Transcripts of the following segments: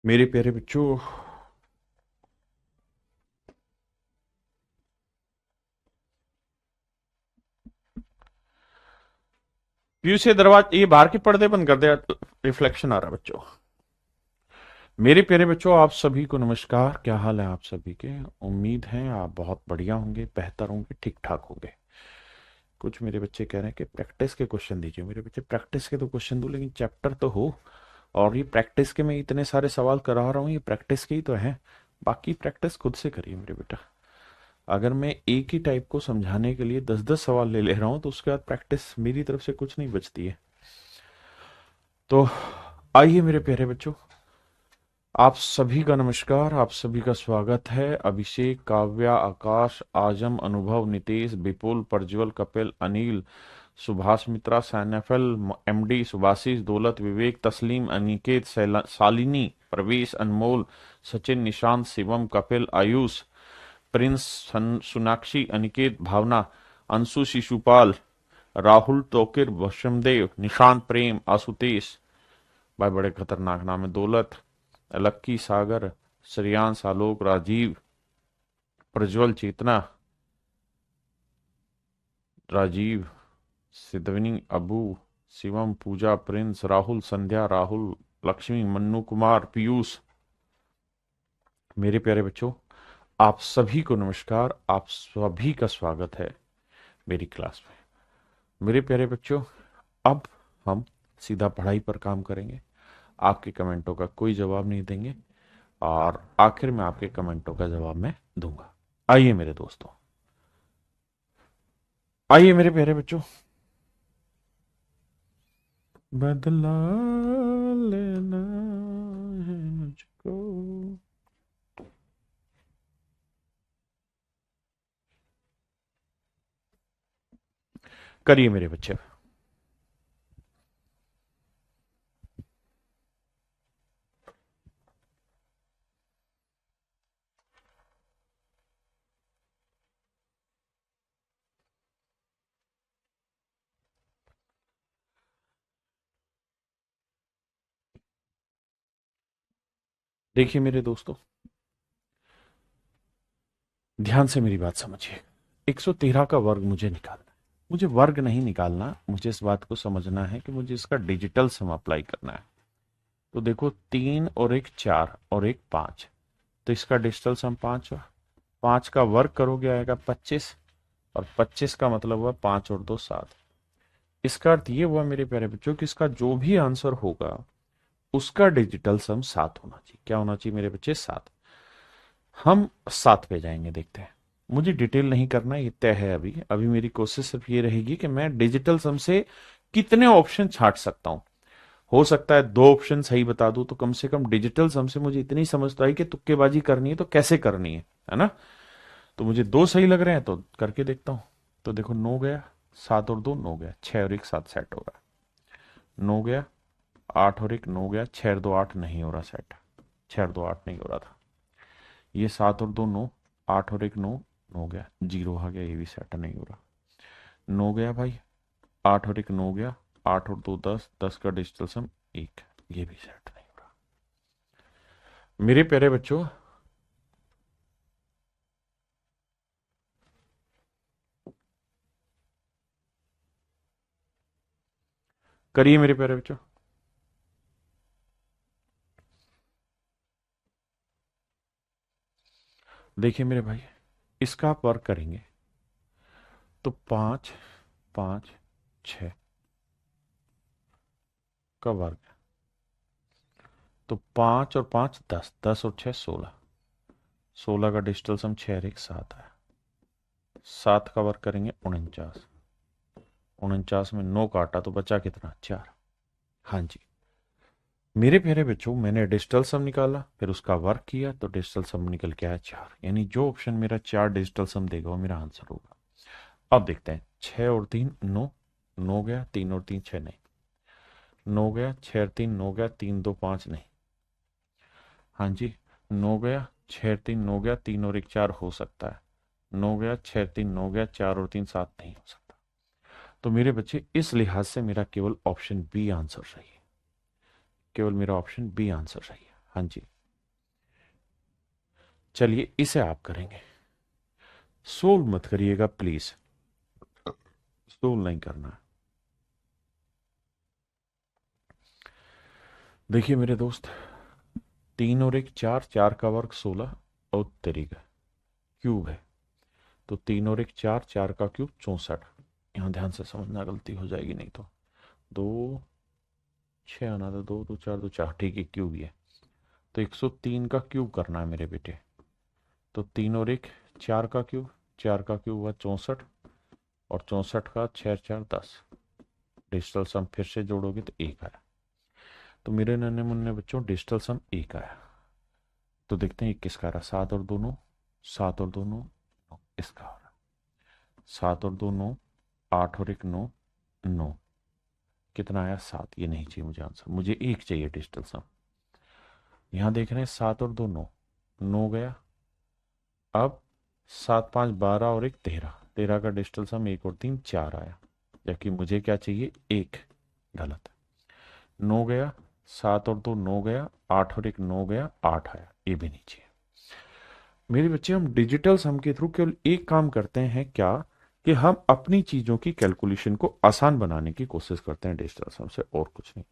मेरे प्यारे बच्चों, पीयू से दरवाजा ये बाहर के पर्दे बंद कर दे। रिफ्लेक्शन आ रहा है बच्चों। मेरे प्यारे बच्चों, आप सभी को नमस्कार। क्या हाल है आप सभी के? उम्मीद है आप बहुत बढ़िया होंगे, बेहतर होंगे, ठीक ठाक होंगे। कुछ मेरे बच्चे कह रहे हैं कि प्रैक्टिस के क्वेश्चन दीजिए। मेरे बच्चे, प्रैक्टिस के तो क्वेश्चन दूं, लेकिन चैप्टर तो हो। और ये प्रैक्टिस के मैं इतने सारे सवाल करा रहा हूँ, ये प्रैक्टिस के ही तो हैं। बाकी प्रैक्टिस खुद से करिए मेरे बेटा। अगर मैं एक ही टाइप को समझाने के लिए 10-10 सवाल ले ले रहा हूँ तो उसके बाद प्रैक्टिस मेरी तरफ से कुछ नहीं बचती है। तो आइए मेरे प्यारे बच्चों, आप सभी का नमस्कार, आप सभी का स्वागत है। अभिषेक, काव्या, आकाश, आजम, अनुभव, नितेश, विपुल, प्रज्वल, कपिल, अनिल, सुभाष मित्रा, सैनफल, एमडी, सुभाषिस, दौलत, विवेक, तस्लीम, अनिकेत, शालिनी, प्रवेश, अनमोल, सचिन, निशांत, शिवम, कपिल, आयुष, प्रिंस, सोनाक्षी, अनिकेत, भावना, अंशु, शिशुपाल, राहुल, तोकिर, वशमदेव, निशांत, प्रेम, आशुतेश। भाई बड़े खतरनाक नाम है। दौलत, लक्की, सागर, श्रेयांश, आलोक, राजीव, प्रज्वल, चेतना, राजीव, सिद्धवनी, अबू, शिवम, पूजा, प्रिंस, राहुल, संध्या, राहुल, लक्ष्मी, मन्नू कुमार, पीयूष। मेरे प्यारे बच्चों, आप सभी को नमस्कार, आप सभी का स्वागत है मेरी क्लास में। मेरे प्यारे बच्चों, अब हम सीधा पढ़ाई पर काम करेंगे। आपके कमेंटों का कोई जवाब नहीं देंगे, और आखिर में आपके कमेंटों का जवाब मैं दूंगा। आइए मेरे दोस्तों, आइए मेरे प्यारे बच्चों। बदला लेना है मुझको। करिए मेरे बच्चे। देखिए मेरे दोस्तों, ध्यान से मेरी बात समझिए। 113 का वर्ग मुझे निकालना है। मुझे वर्ग नहीं निकालना, मुझे इस बात को समझना है कि मुझे इसका डिजिटल सम अप्लाई करना है। तो देखो, 3 और 1 4 और 1 5, तो इसका डिजिटल सम 5 हुआ। 5 का वर्ग करोगे आएगा 25, और 25 का मतलब हुआ 5 और 2 7। इसका अर्थ ये हुआ मेरे प्यारे बच्चों कि इसका जो भी आंसर होगा उसका डिजिटल सम 7 होना चाहिए। क्या होना चाहिए मेरे बच्चे? 7। हम 7 पे जाएंगे, देखते हैं। मुझे डिटेल नहीं करना, ये तय है। अभी अभी मेरी कोशिश सिर्फ ये रहेगी कि मैं डिजिटल सम से कितने ऑप्शन छांट सकता हूं। हो सकता है 2 ऑप्शन सही बता दूं, तो कम से कम डिजिटल सम से मुझे इतनी समझ तो आई कि तुक्केबाजी करनी है तो कैसे करनी है ना? तो मुझे 2 सही लग रहे हैं तो करके देखता हूं। तो देखो, 9 गया, 7 और 2 9 गया, 6 और 1 7 सेट हो रहा है। 9 गया, 8 और 1 9 गया, 6 और 2 8 नहीं हो रहा सेट। 6 और 2 8 नहीं हो रहा था। ये 7 और 2 9, 8 और 1 9 9 गया, जीरो आ गया, ये भी सेट नहीं हो रहा। 9 गया भाई, 8 और 1 9 गया, 8 और 2 10, 10 का डिजिटल सम 1, ये भी सेट नहीं हो रहा। मेरे प्यारे बच्चों, करिए मेरे प्यारे बच्चों। देखिए मेरे भाई, इसका आप वर्क करेंगे तो 5 5 6 का वर्ग है। तो 5 और 5 10, 10 और 6 16, 16 का डिजिटल सम 6 और 1 7 है। 7 का वर्ग करेंगे 49, 49 में 9 काटा तो बचा कितना? 4। हाँ जी मेरे प्यारे बच्चों, मैंने डिजिटल सम निकाला, फिर उसका वर्क किया, तो डिजिटल सम निकल के आया 4। यानी जो ऑप्शन मेरा 4 डिजिटल सम देगा वो मेरा आंसर होगा। अब देखते हैं। 6 और 3 9, 9 गया, 3 और 3 6 नहीं। 9 गया, 6 और 3 9 गया, 3 2 5 नहीं। हाँ जी, 9 गया, 6 और 3 9 गया, 3 और 1 4 हो सकता है। 9 गया, 6 और 3 9 गया, 4 और 3 7 नहीं हो सकता। तो मेरे बच्चे, इस लिहाज से मेरा केवल ऑप्शन बी आंसर सही है। केवल मेरा ऑप्शन बी आंसर सही है। हाँ जी, चलिए इसे आप करेंगे, सोल्व मत करिएगा प्लीज, सोल्व नहीं करना है। देखिए मेरे दोस्त, 3 और 1 4, 4 का वर्ग 16 और तरीका क्यूब है, तो 3 और 1 4, 4 का क्यूब 64। यहां ध्यान से समझना, गलती हो जाएगी नहीं तो। 2 6 आना था, 2 2 4 2 4, ठीक है क्यूब ही है। तो 103 का क्यूब करना है मेरे बेटे। तो 3 और 1 4 का क्यूब, 4 का क्यूब हुआ 64, और 64 का 6 4 10। डिजिटल सम फिर से जोड़ोगे तो 1 आया। तो मेरे नन्हे मुन्ने बच्चों, डिजिटल सम 1 आया। तो देखते हैं 21 का रहा, 7 और 2 9, 7 और 2 9, इसका हो रहा 7 और 2 9, 8 और 1 9, 9। कितना आया? 7। ये नहीं चाहिए मुझे आंसर, मुझे 1 चाहिए डिजिटल सम। यहां देख रहे हैं 7 और 2 9, 9 गया। अब 7 5 12 और 1 13, 13 का डिजिटल सम 1 और 3 4 आया, जबकि मुझे क्या चाहिए? 1। गलत। 9 गया, 7 और 2 9 गया, 8 और 1 9 गया, 8 आया, ये भी नहीं चाहिए। मेरे बच्चे, हम डिजिटल सम के थ्रू केवल एक काम करते हैं क्या, कि हम अपनी चीजों की कैलकुलेशन को आसान बनाने की कोशिश करते हैं डिजिटल सम से, और कुछ नहीं।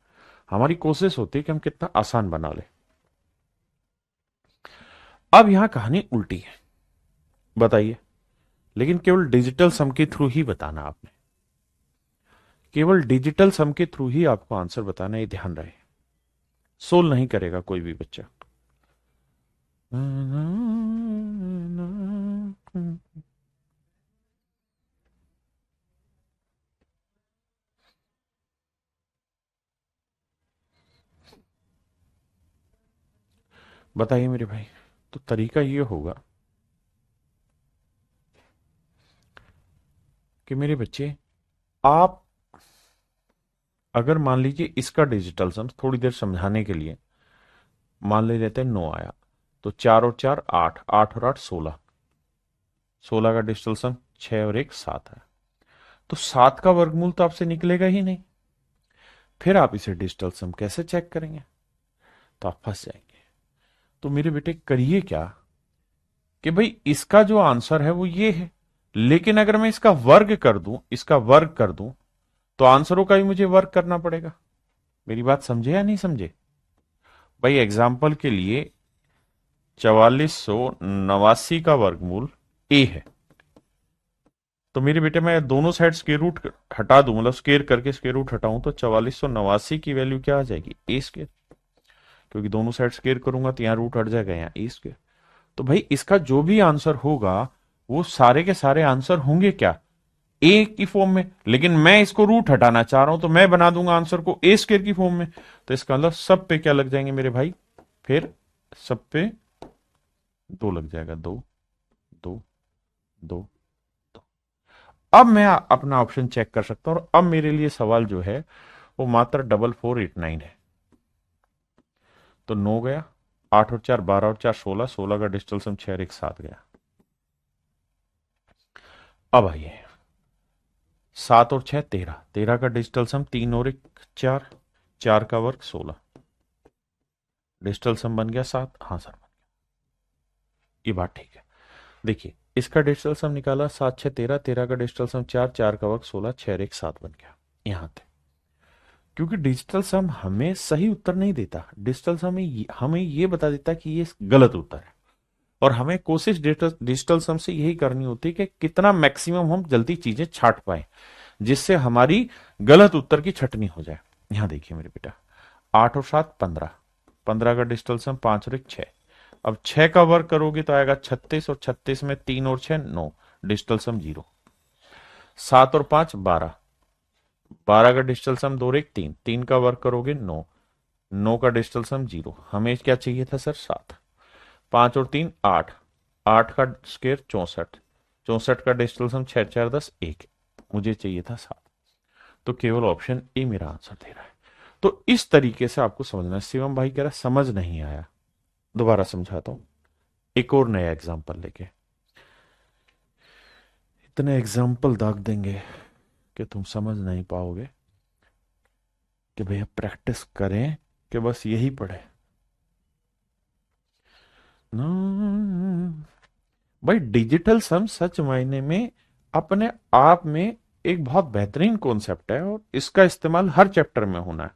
हमारी कोशिश होती है कि हम कितना आसान बना ले। अब यहां कहानी उल्टी है, बताइए। लेकिन केवल डिजिटल सम के थ्रू ही बताना आपने, केवल डिजिटल सम के थ्रू ही आपको आंसर बताना, ये ध्यान रहे। सोल नहीं करेगा कोई भी बच्चा। बताइए मेरे भाई। तो तरीका ये होगा कि मेरे बच्चे, आप अगर मान लीजिए इसका डिजिटल सम थोड़ी देर समझाने के लिए मान ले लेते हैं 9 आया, तो 4 और 4 8, 8 और 8 16, 16 का डिजिटल सम 6 और 1 7 है। तो 7 का वर्गमूल तो आपसे निकलेगा ही नहीं, फिर आप इसे डिजिटल सम कैसे चेक करेंगे? तो आप फंस जाएंगे। तो मेरे बेटे करिए क्या, कि भाई इसका जो आंसर है वो ये है, लेकिन अगर मैं इसका वर्ग कर दूं, इसका वर्ग कर दूं, तो आंसरों का भी मुझे वर्ग करना पड़ेगा। मेरी बात समझे या नहीं समझे? भाई एग्जाम्पल के लिए 4489 का वर्गमूल ए है, तो मेरे बेटे मैं दोनों साइड स्क्वायर रूट हटा दूं, मतलब स्क्वायर करके स्क्वायर रूट हटाऊं, तो 4489 की वैल्यू क्या आ जाएगी? ए स्क्वायर। क्योंकि दोनों साइड स्क्वायर करूंगा तो यहाँ रूट हट जाएगा, यहाँ ए स्क्वायर। तो भाई इसका जो भी आंसर होगा, वो सारे के सारे आंसर होंगे क्या? ए की फॉर्म में। लेकिन मैं इसको रूट हटाना चाह रहा हूं, तो मैं बना दूंगा आंसर को ए स्क्वायर की फॉर्म में। तो इसका मतलब सब पे क्या लग जाएंगे मेरे भाई? फिर सब पे 2 लग जाएगा, 2 2 2 2। अब मैं अपना ऑप्शन चेक कर सकता हूं, और अब मेरे लिए सवाल जो है वो मात्र 4489 है। तो 9 गया, 8 और 4 12 और 4 16, 16 का डिजिटल सम 6 और 1 7 गया। अब आइए 7 और 6 13, 13 का डिजिटल सम 3 और 1 4, 4 का वर्ग 16, डिजिटल सम बन गया 7। हाँ सर, ये बात ठीक है। देखिए इसका डिजिटल सम निकाला, 7 6 13, 13 का डिजिटल सम 4, 4 का वर्ग 16, 6 और 1 7 बन गया। यहां तक। क्योंकि डिजिटल सम हमें सही उत्तर नहीं देता, डिजिटल सम हमें ये बता देता कि ये गलत उत्तर है। और हमें कोशिश डिजिटल सम से यही करनी होती है कि कितना मैक्सिमम हम जल्दी चीजें छाट पाए, जिससे हमारी गलत उत्तर की छटनी हो जाए। यहां देखिए मेरे बेटा, 8 और 7 15, 15 का डिजिटल सम 5 और 1 6। अब 6 का वर्ग करोगे तो आएगा 36, और 36 में 3 और 6 9, डिजिटल सम 0। 7 और 5 12, 12 का डिजिटल सम 2 और 1 3, 3 का वर्ग करोगे 9, 9 का डिजिटल सम 0। हमें क्या चाहिए था सर? 7। 5 और 3 8, 8 का स्क्वायर 64, 64 का डिजिटल सम 6 4 10 1, मुझे चाहिए था 7। तो केवल ऑप्शन ए मेरा आंसर दे रहा है। तो इस तरीके से आपको समझना है। शिवम भाई कह रहा समझ नहीं आया, दोबारा समझाता हूं, एक और नया एग्जाम्पल लेके। इतने एग्जाम्पल दाग देंगे कि तुम समझ नहीं पाओगे कि भैया प्रैक्टिस करें कि बस यही पढ़े। भाई डिजिटल सम सच मायने में अपने आप में एक बहुत बेहतरीन कॉन्सेप्ट है और इसका इस्तेमाल हर चैप्टर में होना है।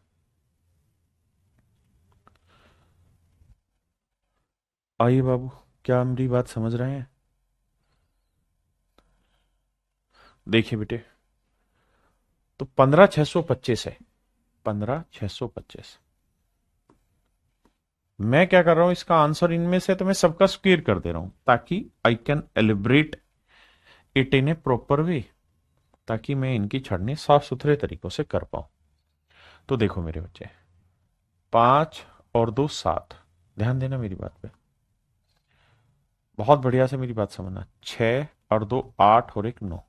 आइए बाबू, क्या मेरी बात समझ रहे हैं? देखिए बेटे, तो 15,625 है। 15,625। मैं क्या कर रहा हूं, इसका आंसर इनमें से तो मैं सबका स्क्वेयर कर दे रहा हूं ताकि I can एलिब्रेट it in A proper way, ताकि मैं इनकी छड़नी साफ सुथरे तरीकों से कर पाऊं। तो देखो मेरे बच्चे, 5 और 2 7। ध्यान देना मेरी बात पे, बहुत बढ़िया से मेरी बात समझना। 6 और 2 8 और 1 9,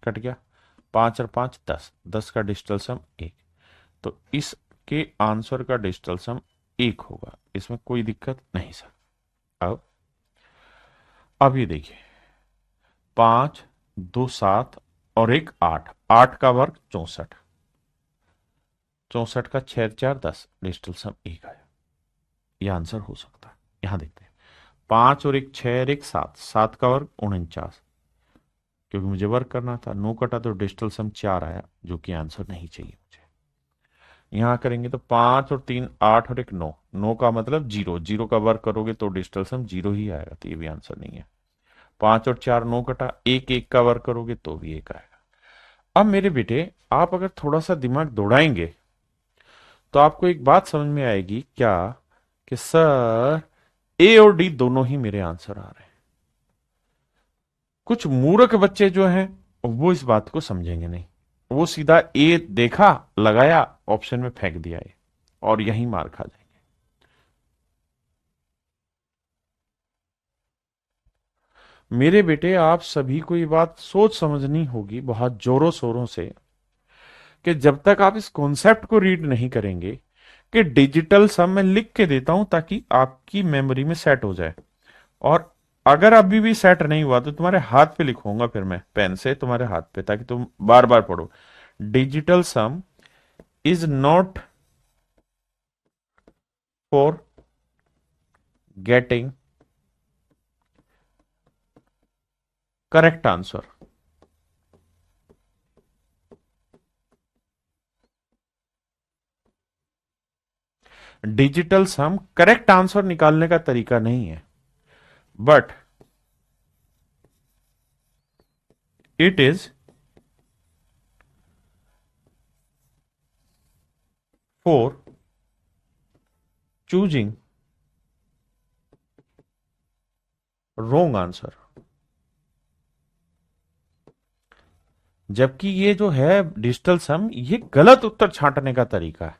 कट गया। 5 और 5 10, 10 का डिजिटल सम 1। तो इसके आंसर का डिजिटल सम 1 होगा, इसमें कोई दिक्कत नहीं सर। अब अब ये देखिए, 5 2 7 और 1 8, 8 का वर्ग 64। 64 का 6 4 10, डिजिटल सम 1 आया। यह आंसर हो सकता है। यहां देखते हैं, 5 और 1 6 और 1 7, 7 का वर्ग 49, क्योंकि मुझे वर्क करना था। 9 कटा तो डिजिटल सम 4 आया, जो कि आंसर नहीं चाहिए मुझे। यहां करेंगे तो 5 और 3 8 और 1 9, 9 का मतलब 0, 0 का वर्क करोगे तो डिजिटल सम 0 ही आएगा, तो ये भी आंसर नहीं है। 5 और 4 9 कटा, 1 1 का वर्क करोगे तो भी 1 आएगा। अब मेरे बेटे, आप अगर थोड़ा सा दिमाग दौड़ाएंगे तो आपको एक बात समझ में आएगी क्या, कि सर ए और डी दोनों ही मेरे आंसर आ रहे हैं। कुछ मूर्ख बच्चे जो हैं वो इस बात को समझेंगे नहीं, वो सीधा ए देखा, लगाया, ऑप्शन में फेंक दिया ए, और यही मार खा जाएंगे। मेरे बेटे, आप सभी को ये बात सोच समझनी होगी बहुत जोरों शोरों से, कि जब तक आप इस कॉन्सेप्ट को रीड नहीं करेंगे, कि डिजिटल सम मैं लिख के देता हूं ताकि आपकी मेमोरी में सेट हो जाए, और अगर अभी भी सेट नहीं हुआ तो तुम्हारे हाथ पे लिखूंगा, फिर मैं पेन से तुम्हारे हाथ पे, ताकि तुम बार बार पढ़ो। Digital sum is not for getting correct answer. Digital sum correct answer निकालने का तरीका नहीं है, but it is for choosing wrong answer. जबकि ये जो है डिजिटल सम, ये गलत उत्तर छांटने का तरीका है,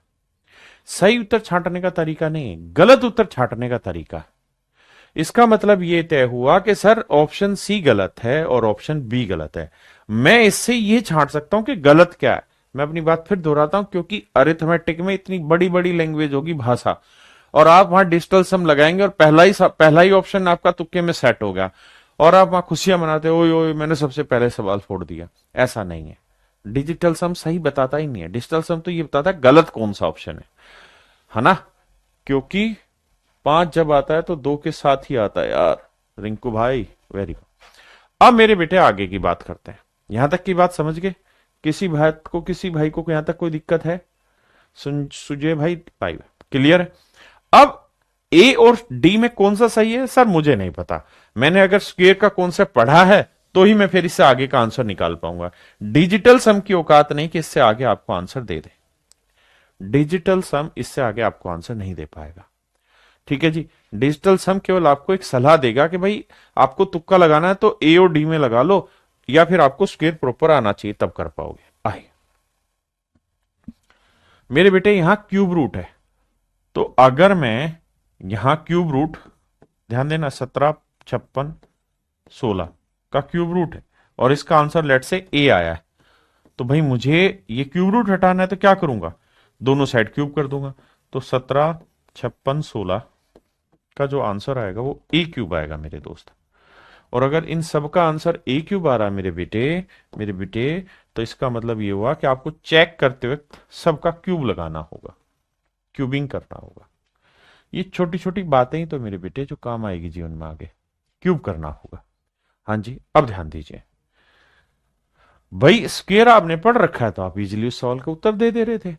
सही उत्तर छांटने का तरीका नहीं है, गलत उत्तर छांटने का तरीका है। इसका मतलब ये तय हुआ कि सर ऑप्शन सी गलत है और ऑप्शन बी गलत है। मैं इससे ये छांट सकता हूं कि गलत क्या है। मैं अपनी बात फिर दोहराता हूं, क्योंकि अरिथमेटिक में इतनी बड़ी बड़ी लैंग्वेज होगी, भाषा, और आप वहां डिजिटल सम लगाएंगे और पहला ही ऑप्शन आपका तुक्के में सेट हो गया, और आप वहां खुशियां मनाते हो, ओए ओए मैंने सबसे पहले सवाल फोड़ दिया। ऐसा नहीं है। डिजिटल सम सही बताता ही नहीं है, डिजिटल सम तो ये बताता है गलत कौन सा ऑप्शन है ना? क्योंकि 5 जब आता है तो 2 के साथ ही आता है यार, रिंकू भाई, वेरी गुड। अब मेरे बेटे आगे की बात करते हैं। यहां तक की बात समझ गए? किसी भाई को यहां तक कोई दिक्कत है? सुजय भाई, भाई क्लियर है? अब ए और डी में कौन सा सही है सर, मुझे नहीं पता। मैंने अगर स्क्वेयर का कॉन्सेप्ट पढ़ा है तो ही मैं फिर इससे आगे का आंसर निकाल पाऊंगा। डिजिटल सम की औकात नहीं कि इससे आगे आपको आंसर दे दे। डिजिटल सम इससे आगे आपको आंसर नहीं दे पाएगा। ठीक है जी। डिजिटल सम केवल आपको एक सलाह देगा कि भाई आपको तुक्का लगाना है तो ए और डी में लगा लो, या फिर आपको स्क्वेयर प्रॉपर आना चाहिए, तब कर पाओगे। आइए मेरे बेटे, यहां क्यूब रूट है, तो अगर मैं यहां क्यूब रूट, ध्यान देना, 17 56 16 का क्यूब रूट है, और इसका आंसर लेट से ए आया है, तो भाई मुझे ये क्यूब रूट हटाना है तो क्या करूंगा, दोनों साइड क्यूब कर दूंगा। तो 17 56 16 का जो आंसर आएगा वो ए क्यूब आएगा मेरे दोस्त। और अगर इन सब का आंसर ए क्यूब आ रहा है मेरे बेटे, तो इसका मतलब ये हुआ कि आपको चेक करते वक्त सबका क्यूब लगाना होगा, क्यूबिंग करना होगा। ये छोटी छोटी बातें ही तो मेरे बेटे जो काम आएगी जीवन में आगे। क्यूब करना होगा। हाँ जी, अब ध्यान दीजिए। भाई स्क्वायर आपने पढ़ रखा है तो आप इजीली उस सवाल का उत्तर दे दे रहे थे,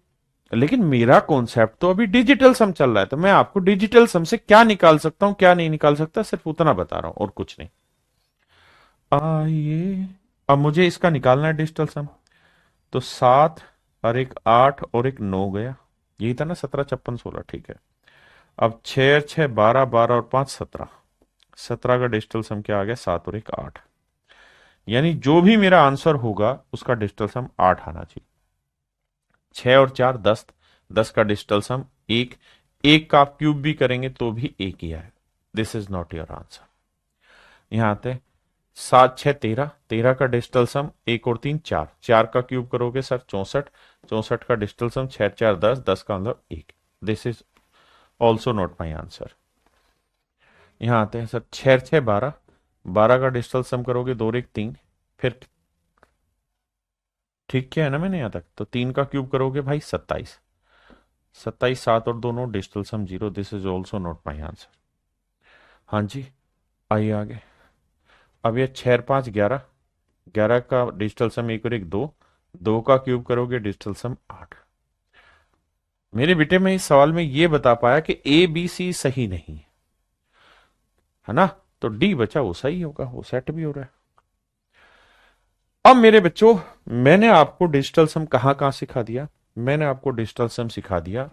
लेकिन मेरा कॉन्सेप्ट तो अभी डिजिटल सम चल रहा है, तो मैं आपको डिजिटल सम से क्या निकाल सकता हूं क्या नहीं निकाल सकता सिर्फ उतना बता रहा हूं और कुछ नहीं। आइए, अब मुझे इसका निकालना है डिजिटल सम। तो 7 और एक 8 और एक 9 गया, यही था ना, 17 56 16, ठीक है। अब 6 6 12 12 और 5 17, 17 का डिजिटल सम क्या आ गया, 7 और एक 8। यानी जो भी मेरा आंसर होगा उसका डिजिटल सम 8 आना चाहिए। 6 और 4 10, 10 का डिजिटल सम 1, 1 का आप क्यूब भी करेंगे तो भी 1 ही आए। This is not your answer. यहां आते हैं, 7 6 13, 13 का डिजिटल सम 1 और 3 4, 4 का क्यूब करोगे सर 64, 64 का डिजिटल सम 6 4 10, 10 का मतलब 1। This is also not my answer. यहां आते हैं सर, 6 6 12, 12 का डिजिटल सम करोगे 2 और 1 3, फिर ठीक किया है ना मैंने यहां तक, तो 3 का क्यूब करोगे भाई 27, 27 7 और दोनों digital sum 0। This is also not my answer. हाँ जी, आइए आगे। अब ये 6 5 11, 11 का डिजिटल सम 1 और 1 2, 2 का क्यूब करोगे डिजिटल सम 8। मेरे बेटे में इस सवाल में ये बता पाया कि ए बी सी सही नहीं है ना, तो डी बचा वो सही होगा, वो सेट भी हो रहा है। अब मेरे बच्चों, मैंने आपको डिजिटल सम कहां कहां सिखा दिया, मैंने आपको डिजिटल सम सिखा दिया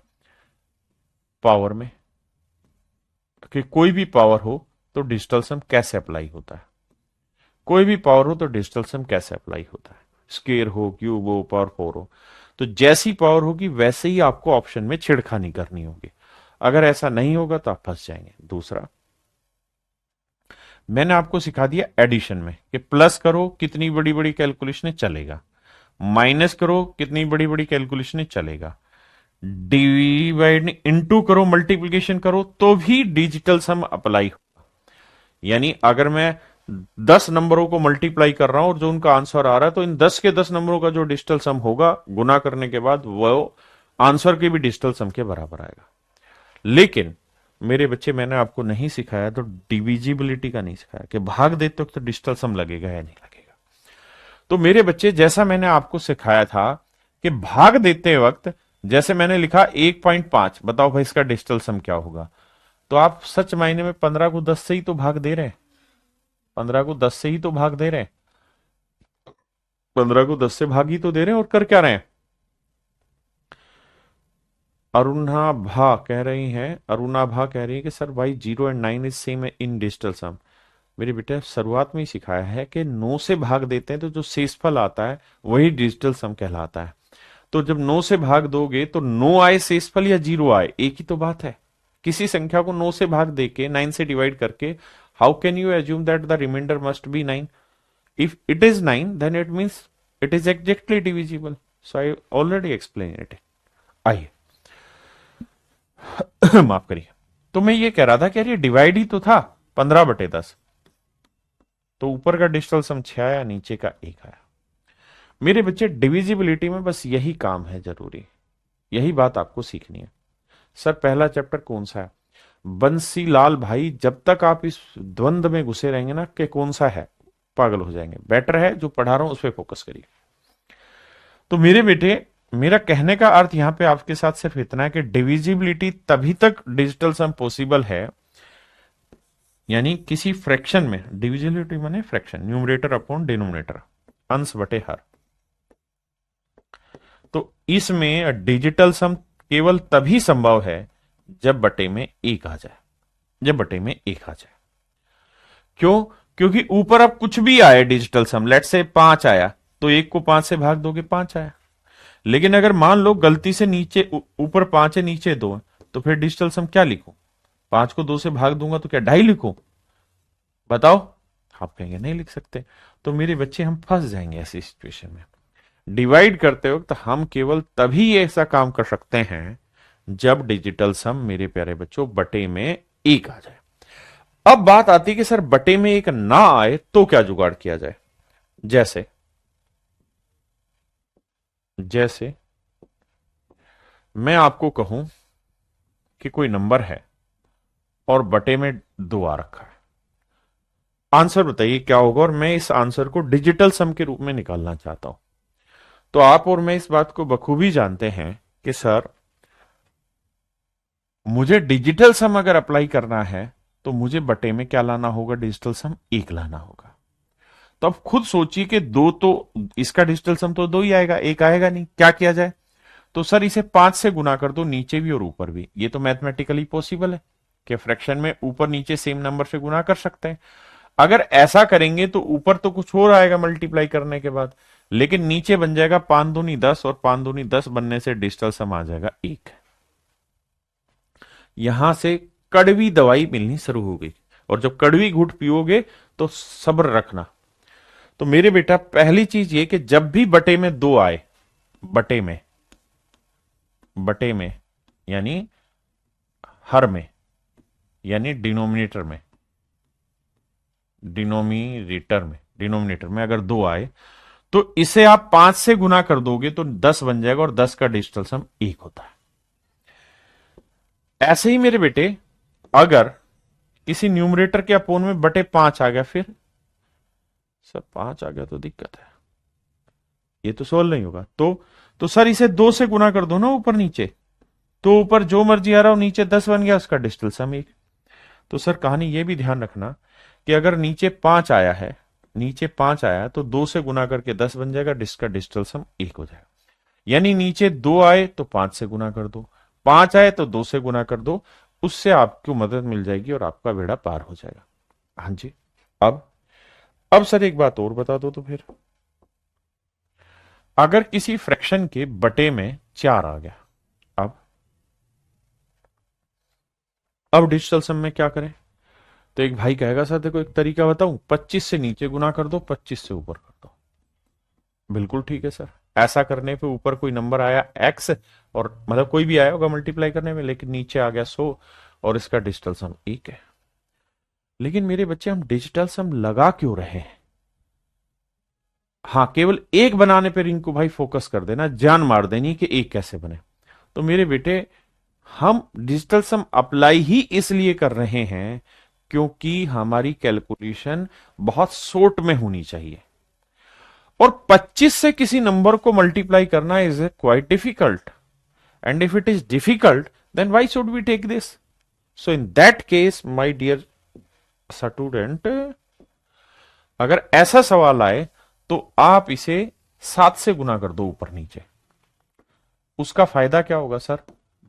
पावर में, कि कोई भी पावर हो तो डिजिटल सम कैसे अप्लाई होता है, कोई भी पावर हो तो डिजिटल सम कैसे अप्लाई होता है, स्क्वायर हो क्यूब हो पावर 4 हो, तो जैसी पावर होगी वैसे ही आपको ऑप्शन में छेड़खानी करनी होगी। अगर ऐसा नहीं होगा तो आप फंस जाएंगे। दूसरा, मैंने आपको सिखा दिया एडिशन में कि प्लस करो कितनी बड़ी बड़ी कैलकुलेशन चलेगा, माइनस करो कितनी बड़ी बड़ी कैलकुलेशन चलेगा, डिवाइड इनटू करो मल्टीप्लिकेशन करो तो भी डिजिटल सम अप्लाई। यानी अगर मैं 10 नंबरों को मल्टीप्लाई कर रहा हूं और जो उनका आंसर आ रहा है, तो इन 10 के 10 नंबरों का जो डिजिटल सम होगा गुना करने के बाद वो आंसर के भी डिजिटल सम के बराबर आएगा। लेकिन मेरे बच्चे, मैंने आपको नहीं सिखाया तो डिविजिबिलिटी का नहीं सिखाया कि भाग देते वक्त तो डिजिटल सम लगेगा या नहीं लगेगा। तो मेरे बच्चे, जैसा मैंने आपको सिखाया था कि भाग देते वक्त जैसे मैंने लिखा 1.5, बताओ भाई इसका डिजिटल सम क्या होगा, तो आप सच मायने में 15 को 10 से ही तो भाग दे रहे हैं, 15 को 10 से ही तो भाग दे रहे हैं, 15 को 10 से भाग ही तो दे रहे हैं, और कर क्या रहे हैं। अरुणा भा कह रही हैं, अरुणा भा कह रही है कि सर भाई 0 और 9 इज सेम इन डिजिटल सम। मेरे बेटे, शुरुआत में ही सिखाया है कि 9 से भाग देते हैं तो जो शेषफल आता है वही डिजिटल सम कहलाता है। तो जब 9 से भाग दोगे तो 9 आए शेषफल या 0 आए, एक ही तो बात है। किसी संख्या को 9 से भाग देके 9 से डिवाइड करके, how can you assume that the remainder must be 9? If it is 9 then it means it is exactly divisible. So I already explain it. आइए माफ करिए। तो मैं ये कह रहा था कि यार ये डिवाइड ही तो था, 15/10, तो ऊपर का डिजिटल सम 6 आया, नीचे का 1 आया। मेरे बच्चे, डिविजिबिलिटी में बस यही काम है जरूरी, यही बात आपको सीखनी है। सर पहला चैप्टर कौन सा है? बंसीलाल भाई, जब तक आप इस द्वंद में घुसे रहेंगे ना कि कौन सा है, पागल हो जाएंगे। बेटर है जो पढ़ा रहा हूं उस पर फोकस करिए। तो मेरे बेटे, मेरा कहने का अर्थ यहां पे आपके साथ सिर्फ इतना है कि डिविजिबिलिटी तभी तक डिजिटल सम पॉसिबल है, यानी किसी फ्रैक्शन में डिविजिबिलिटी माने फ्रैक्शन, न्यूमरेटर अपॉन डिनोमिनेटर, अंश बटे हर। तो इसमें डिजिटल सम केवल तभी संभव है जब बटे में एक आ जाए, जब बटे में एक आ जाए। क्यों? क्योंकि ऊपर अब कुछ भी आए डिजिटल सम, लेट से 5 आया तो 1 को 5 से भाग दोगे 5 आया। लेकिन अगर मान लो गलती से नीचे ऊपर 5 है नीचे 2 है, तो फिर डिजिटल सम क्या लिखूं? 5 को 2 से भाग दूंगा तो क्या 2.5 लिखूं? बताओ। आप कहेंगे नहीं लिख सकते। तो मेरे बच्चे, हम फंस जाएंगे ऐसी सिचुएशन में। डिवाइड करते वक्त हम केवल तभी ऐसा काम कर सकते हैं जब डिजिटल सम, मेरे प्यारे बच्चों, बटे में एक आ जाए। अब बात आती है कि सर बटे में एक ना आए तो क्या जुगाड़ किया जाए? जैसे जैसे मैं आपको कहूं कि कोई नंबर है और बटे में 2 आ रखा है। आंसर बताइए क्या होगा, और मैं इस आंसर को डिजिटल सम के रूप में निकालना चाहता हूं। तो आप और मैं इस बात को बखूबी जानते हैं कि सर मुझे डिजिटल सम अगर अप्लाई करना है तो मुझे बटे में क्या लाना होगा, डिजिटल सम 1 लाना होगा। तो अब खुद सोचिए कि 2 तो इसका डिजिटल सम तो 2 ही आएगा, 1 आएगा नहीं, क्या किया जाए। तो सर इसे 5 से गुना कर दो, नीचे भी और ऊपर भी। ये तो मैथमेटिकली पॉसिबल है कि फ्रैक्शन में ऊपर नीचे सेम नंबर से गुना कर सकते हैं। अगर ऐसा करेंगे तो ऊपर तो कुछ और आएगा मल्टीप्लाई करने के बाद, लेकिन नीचे बन जाएगा 5 दूनी 10, और 5 दूनी 10 बनने से डिजिटल सम आ जाएगा 1। यहां से कड़वी दवाई मिलनी शुरू हो गई, और जब कड़वी घूंट पियोगे तो सब्र रखना। तो मेरे बेटा पहली चीज ये कि जब भी बटे में 2 आए, बटे में, बटे में यानी हर में, यानी डिनोमिनेटर में, डिनोमिनेटर में अगर 2 आए तो इसे आप 5 से गुना कर दोगे तो 10 बन जाएगा, और 10 का डिजिटल सम 1 होता है। ऐसे ही मेरे बेटे अगर किसी न्यूमरेटर के अपोन में बटे 5 आ गया, फिर सर 5 आ गया तो दिक्कत है, ये तो सोल्व नहीं होगा। तो सर इसे 2 से गुना कर दो ना ऊपर नीचे, तो ऊपर जो मर्जी आ रहा हो, नीचे 10 बन गया, उसका डिजिटल सम 1। तो सर कहानी ये भी ध्यान रखना कि अगर नीचे 5 आया है, नीचे 5 आया तो 2 से गुना करके 10 बन जाएगा, जिसका डिजिटल सम 1 हो जाएगा। यानी नीचे 2 आए तो 5 से गुना कर दो, 5 आए तो 2 से गुना कर दो, उससे आपको मदद मिल जाएगी और आपका बेड़ा पार हो जाएगा। हाँ जी। अब सर एक बात और बता दो तो फिर, अगर किसी फ्रैक्शन के बटे में 4 आ गया, अब अब डिजिटल सम में क्या करें। तो एक भाई कहेगा सर देखो एक तरीका बताऊं, 25 से नीचे गुना कर दो, 25 से ऊपर कर दो। बिल्कुल ठीक है सर। ऐसा करने पे ऊपर कोई नंबर आया एक्स, और मतलब कोई भी आया होगा मल्टीप्लाई करने में, लेकिन नीचे आ गया 100, और इसका डिजिटल सम 1 है। लेकिन मेरे बच्चे हम डिजिटल सम लगा क्यों रहे हैं। हाँ, केवल 1 बनाने पर इनको भाई फोकस कर देना, जान मार देनी कि 1 कैसे बने। तो मेरे बेटे हम डिजिटल सम अप्लाई ही इसलिए कर रहे हैं क्योंकि हमारी कैलकुलेशन बहुत शॉर्ट में होनी चाहिए, और 25 से किसी नंबर को मल्टीप्लाई करना is quite difficult, and if it is difficult then why should we take this. So in that case my dear student, अगर ऐसा सवाल आए तो आप इसे 7 से गुना कर दो ऊपर नीचे। उसका फायदा क्या होगा सर,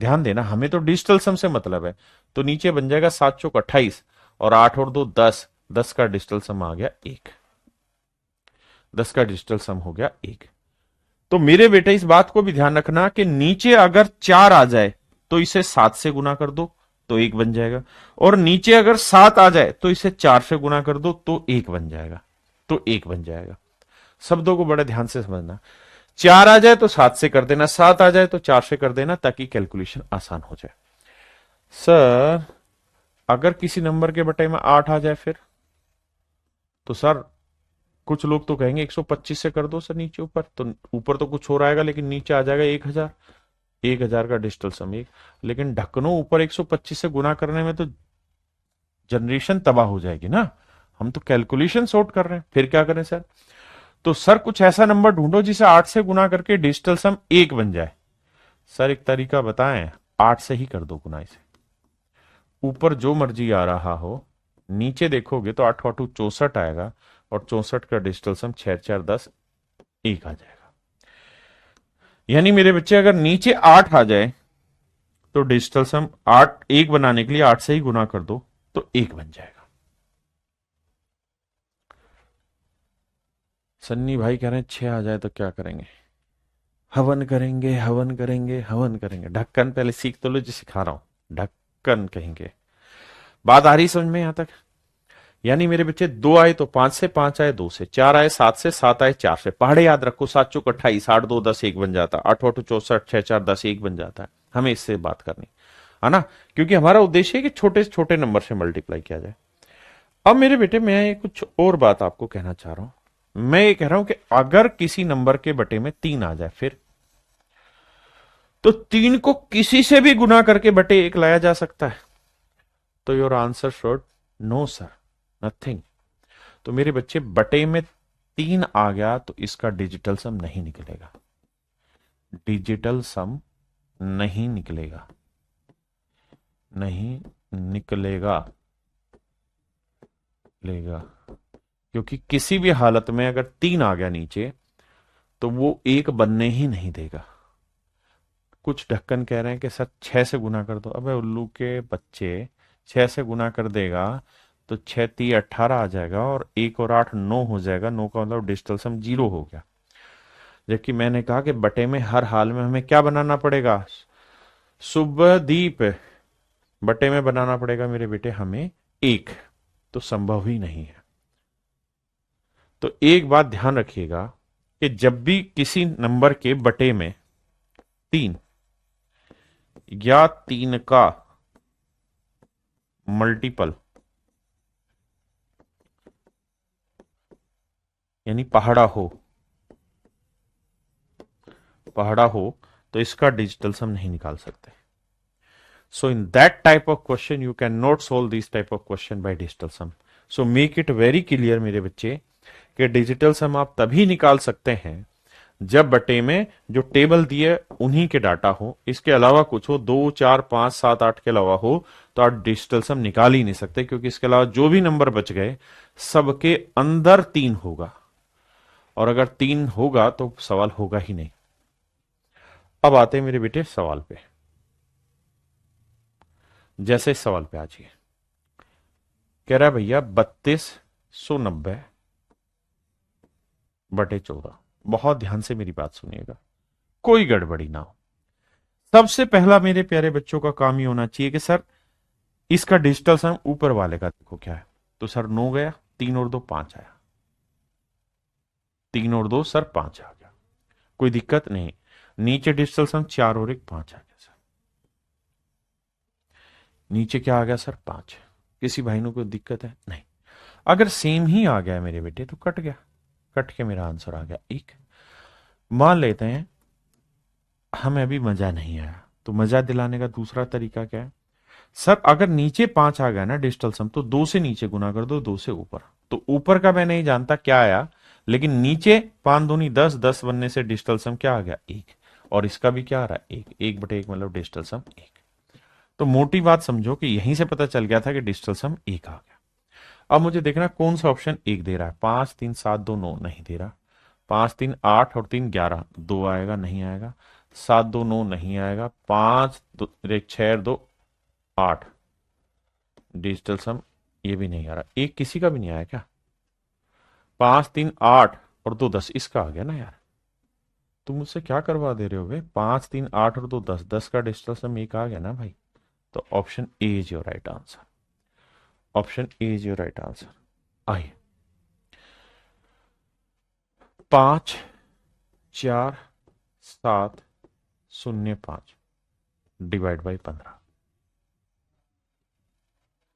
ध्यान देना, हमें तो डिजिटल सम से मतलब है। तो नीचे बन जाएगा 7 चौक 28, और 8 और 2 10, 10 का डिजिटल सम आ गया 1, 10 का डिजिटल सम हो गया 1। तो मेरे बेटे इस बात को भी ध्यान रखना कि नीचे अगर 4 आ जाए तो इसे 7 से गुना कर दो तो 1 बन जाएगा, और नीचे अगर 7 आ जाए तो इसे 4 से गुना कर दो तो 1 बन जाएगा, तो 1 बन जाएगा। शब्दों को बड़े ध्यान से समझना, 4 आ जाए तो 7 से कर देना, 7 आ जाए तो 4 से कर देना, ताकि कैलकुलेशन आसान हो जाए। सर अगर किसी नंबर के बटे में 8 आ जाए फिर, तो सर कुछ लोग तो कहेंगे 125 से कर दो सर नीचे ऊपर, तो ऊपर तो कुछ और आएगा लेकिन नीचे आ जाएगा 1000, 1000 का डिजिटल सम 1। लेकिन ढक्कनों ऊपर 125 से गुना करने में तो जनरेशन तबाह हो जाएगी ना, हम तो कैलकुलेशन सॉर्ट कर रहे हैं, फिर क्या करें सर। तो सर कुछ ऐसा नंबर ढूंढो जिसे 8 से गुना करके डिजिटल सम 1 बन जाए। सर एक तरीका बताएं, 8 से ही कर दो गुना इसे, ऊपर जो मर्जी आ रहा हो, नीचे देखोगे तो 8 8 64 आएगा, और 64 का डिजिटल सम 6 4 10 1 आ जाएगा। यानी मेरे बच्चे अगर नीचे 8 आ जाए तो डिजिटल सम 8 1 बनाने के लिए 8 से ही गुना कर दो तो 1 बन जाएगा। सन्नी भाई कह रहे हैं 6 आ जाए तो क्या करेंगे, हवन करेंगे, हवन करेंगे, हवन करेंगे। ढक्कन पहले सीख तो लो जो सिखा रहा हूं, ढक्कन कहेंगे। बात आ रही समझ में यहां तक। यानी मेरे बच्चे 2 आए तो 5 से, 5 आए 2 से, 4 आए 7 से, 7 आए 4 से। पहाड़े याद रखो, 7 चौक 28, 8 2 10 1 बन जाता है, 8 8 64, 6 4 10 1 बन जाता है। हमें इससे बात करनी है ना, क्योंकि हमारा उद्देश्य है कि छोटे से छोटे नंबर से मल्टीप्लाई किया जाए। अब मेरे बेटे मैं कुछ और बात आपको कहना चाह रहा हूं। मैं ये कह रहा हूं कि अगर किसी नंबर के बटे में 3 आ जाए फिर, तो 3 को किसी से भी गुना करके बटे 1 लाया जा सकता है। तो your answer should know sir, nothing. तो मेरे बच्चे बटे में 3 आ गया तो इसका डिजिटल सम नहीं निकलेगा, डिजिटल सम नहीं निकलेगा, नहीं निकलेगा लेगा, क्योंकि किसी भी हालत में अगर 3 आ गया नीचे तो वो एक बनने ही नहीं देगा। कुछ ढक्कन कह रहे हैं कि सर 6 से गुना कर दो। अबे उल्लू के बच्चे, 6 से गुना कर देगा तो 6 × 3 = 18 आ जाएगा, और 1 और 8 9 हो जाएगा। 9 का मतलब डिजिटल सम 0 हो गया। जबकि मैंने कहा कि बटे में हर हाल में हमें क्या बनाना पड़ेगा, शुभदीप, बटे में बनाना पड़ेगा मेरे बेटे हमें 1, तो संभव ही नहीं है। तो एक बात ध्यान रखिएगा कि जब भी किसी नंबर के बटे में 3 या 3 का मल्टीपल यानी पहाड़ा हो तो इसका डिजिटल सम नहीं निकाल सकते। So in that type of question you cannot solve this type of question by digital sum. So make it very clear मेरे बच्चे कि डिजिटल सम आप तभी निकाल सकते हैं जब बटे में जो टेबल दिए उन्हीं के डाटा हो, इसके अलावा कुछ हो, 2 4 5 7 8 के अलावा हो तो आप डिजिटल सम निकाल ही नहीं सकते, क्योंकि इसके अलावा जो भी नंबर बच गए सबके अंदर 3 होगा, और अगर 3 होगा तो सवाल होगा ही नहीं। अब आते हैं मेरे बेटे सवाल पे। जैसे इस सवाल पे आ जाइए, कह रहा है भैया 3290 बटे 14। बहुत ध्यान से मेरी बात सुनिएगा, कोई गड़बड़ी ना हो। सबसे पहला मेरे प्यारे बच्चों का काम ये होना चाहिए कि सर इसका डिजिटल सम ऊपर वाले का देखो क्या है। तो सर 9 गया, 3 और 2 5 आया, 3 और 2 सर 5 आ गया, कोई दिक्कत नहीं। नीचे डिजिटल सम 4 और 1 5 आ गया सर, नीचे क्या आ गया सर 5। किसी भाई ने कोई दिक्कत है? नहीं। अगर सेम ही आ गया मेरे बेटे तो कट गया, कट के मेरा आंसर आ गया 1। मान लेते हैं हमें अभी मजा नहीं आया, तो मजा दिलाने का दूसरा तरीका क्या है, सर अगर नीचे 5 आ गया ना डिजिटल सम तो 2 से नीचे गुना कर दो, 2 से ऊपर। तो ऊपर का मैं नहीं जानता क्या आया, लेकिन नीचे 5 दूनी 10, 10 बनने से डिजिटल सम क्या आ गया 1, और इसका भी क्या आ रहा है 1, 1 बटे 1 मतलब डिजिटल सम 1। तो मोटी बात समझो कि यहीं से पता चल गया था कि डिजिटल सम 1 आ गया। अब मुझे देखना कौन सा ऑप्शन 1 दे रहा है। 5 3 7 2 9 नहीं दे रहा, 5 3 8 और 3 11, 2 आएगा नहीं आएगा, 7 2 9 नहीं आएगा, 5 6 2 8 डिजिटल सम ये भी नहीं आ रहा, 1 किसी का भी नहीं आया क्या? 5 3 8 और 2 10 इसका आ गया ना यार, तुम मुझसे क्या करवा दे रहे हो भाई? 5 3 8 और 2 10, 10 का डिजिटल सम 1 आ गया ना भाई। तो option A is your right answer, option A is your right answer. आइए 5 4 7 0 5 डिवाइड बाई 15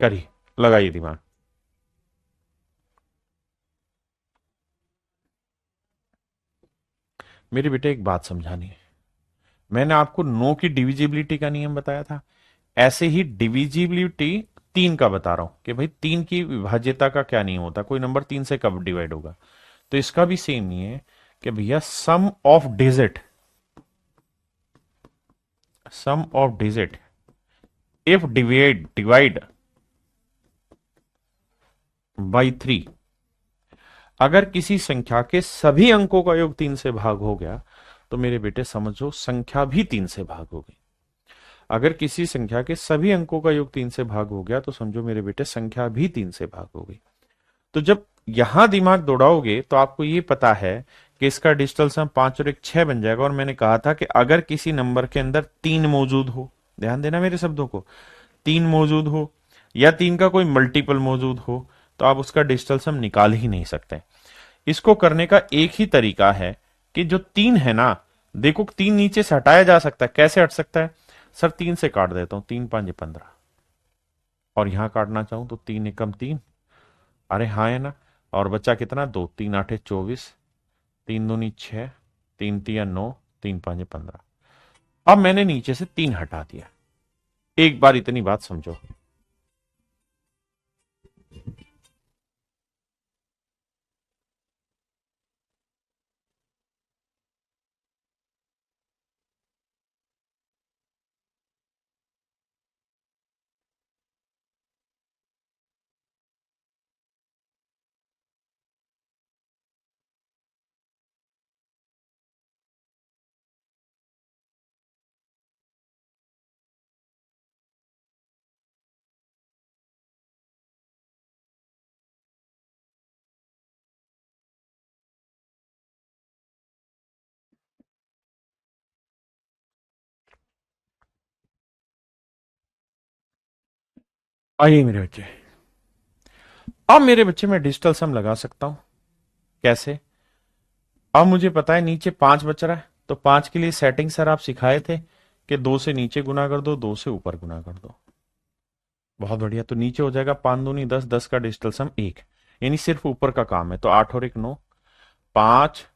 करिए, लगाइए दिमाग। मेरे बेटे एक बात समझानी है, मैंने आपको 9 की डिविजिबिलिटी का नियम बताया था, ऐसे ही डिविजिबिलिटी 3 का बता रहा हूं कि भाई 3 की विभाज्यता का क्या नियम होता है, कोई नंबर 3 से कब डिवाइड होगा। तो इसका भी सेम ही है कि भैया sum of digit, sum of digit if divide by 3, अगर किसी संख्या के सभी अंकों का योग 3 से भाग हो गया तो मेरे बेटे समझो संख्या भी 3 से भाग हो गई। अगर किसी संख्या के सभी अंकों का योग 3 से भाग हो गया तो समझो मेरे बेटे संख्या भी 3 से भाग हो गई। तो जब यहां दिमाग दौड़ाओगे तो आपको ये पता है कि इसका डिजिटल सम 5 और 1 6 बन जाएगा। और मैंने कहा था कि अगर किसी नंबर के अंदर 3 मौजूद हो, ध्यान देना मेरे शब्दों को, 3 मौजूद हो या 3 का कोई मल्टीपल मौजूद हो तो आप उसका डिजिटल सम निकाल ही नहीं सकते। इसको करने का एक ही तरीका है कि जो 3 है ना, देखो 3 नीचे से हटाया जा सकता है। कैसे हट सकता है सर? 3 से काट देता हूं, 3 5 15, और यहां काटना चाहूं तो 3 एकम 3, अरे हाँ है ना, और बच्चा कितना 2, 3 8 24, 3 दूनी 6, 3 3 9, 3 5 15। अब मैंने नीचे से 3 हटा दिया। एक बार इतनी बात समझो, आइए मेरे बच्चे, अब मेरे बच्चे मैं डिजिटल सम लगा सकता हूं। कैसे? अब मुझे पता है नीचे 5 बच रहा है, तो 5 के लिए सेटिंग सर आप सिखाए थे कि 2 से नीचे गुना कर दो, 2 से ऊपर गुना कर दो। बहुत बढ़िया। तो नीचे हो जाएगा 5 दूनी 10, 10 का डिजिटल सम 1, यानी सिर्फ ऊपर का काम है। तो 8 और 1 9, 5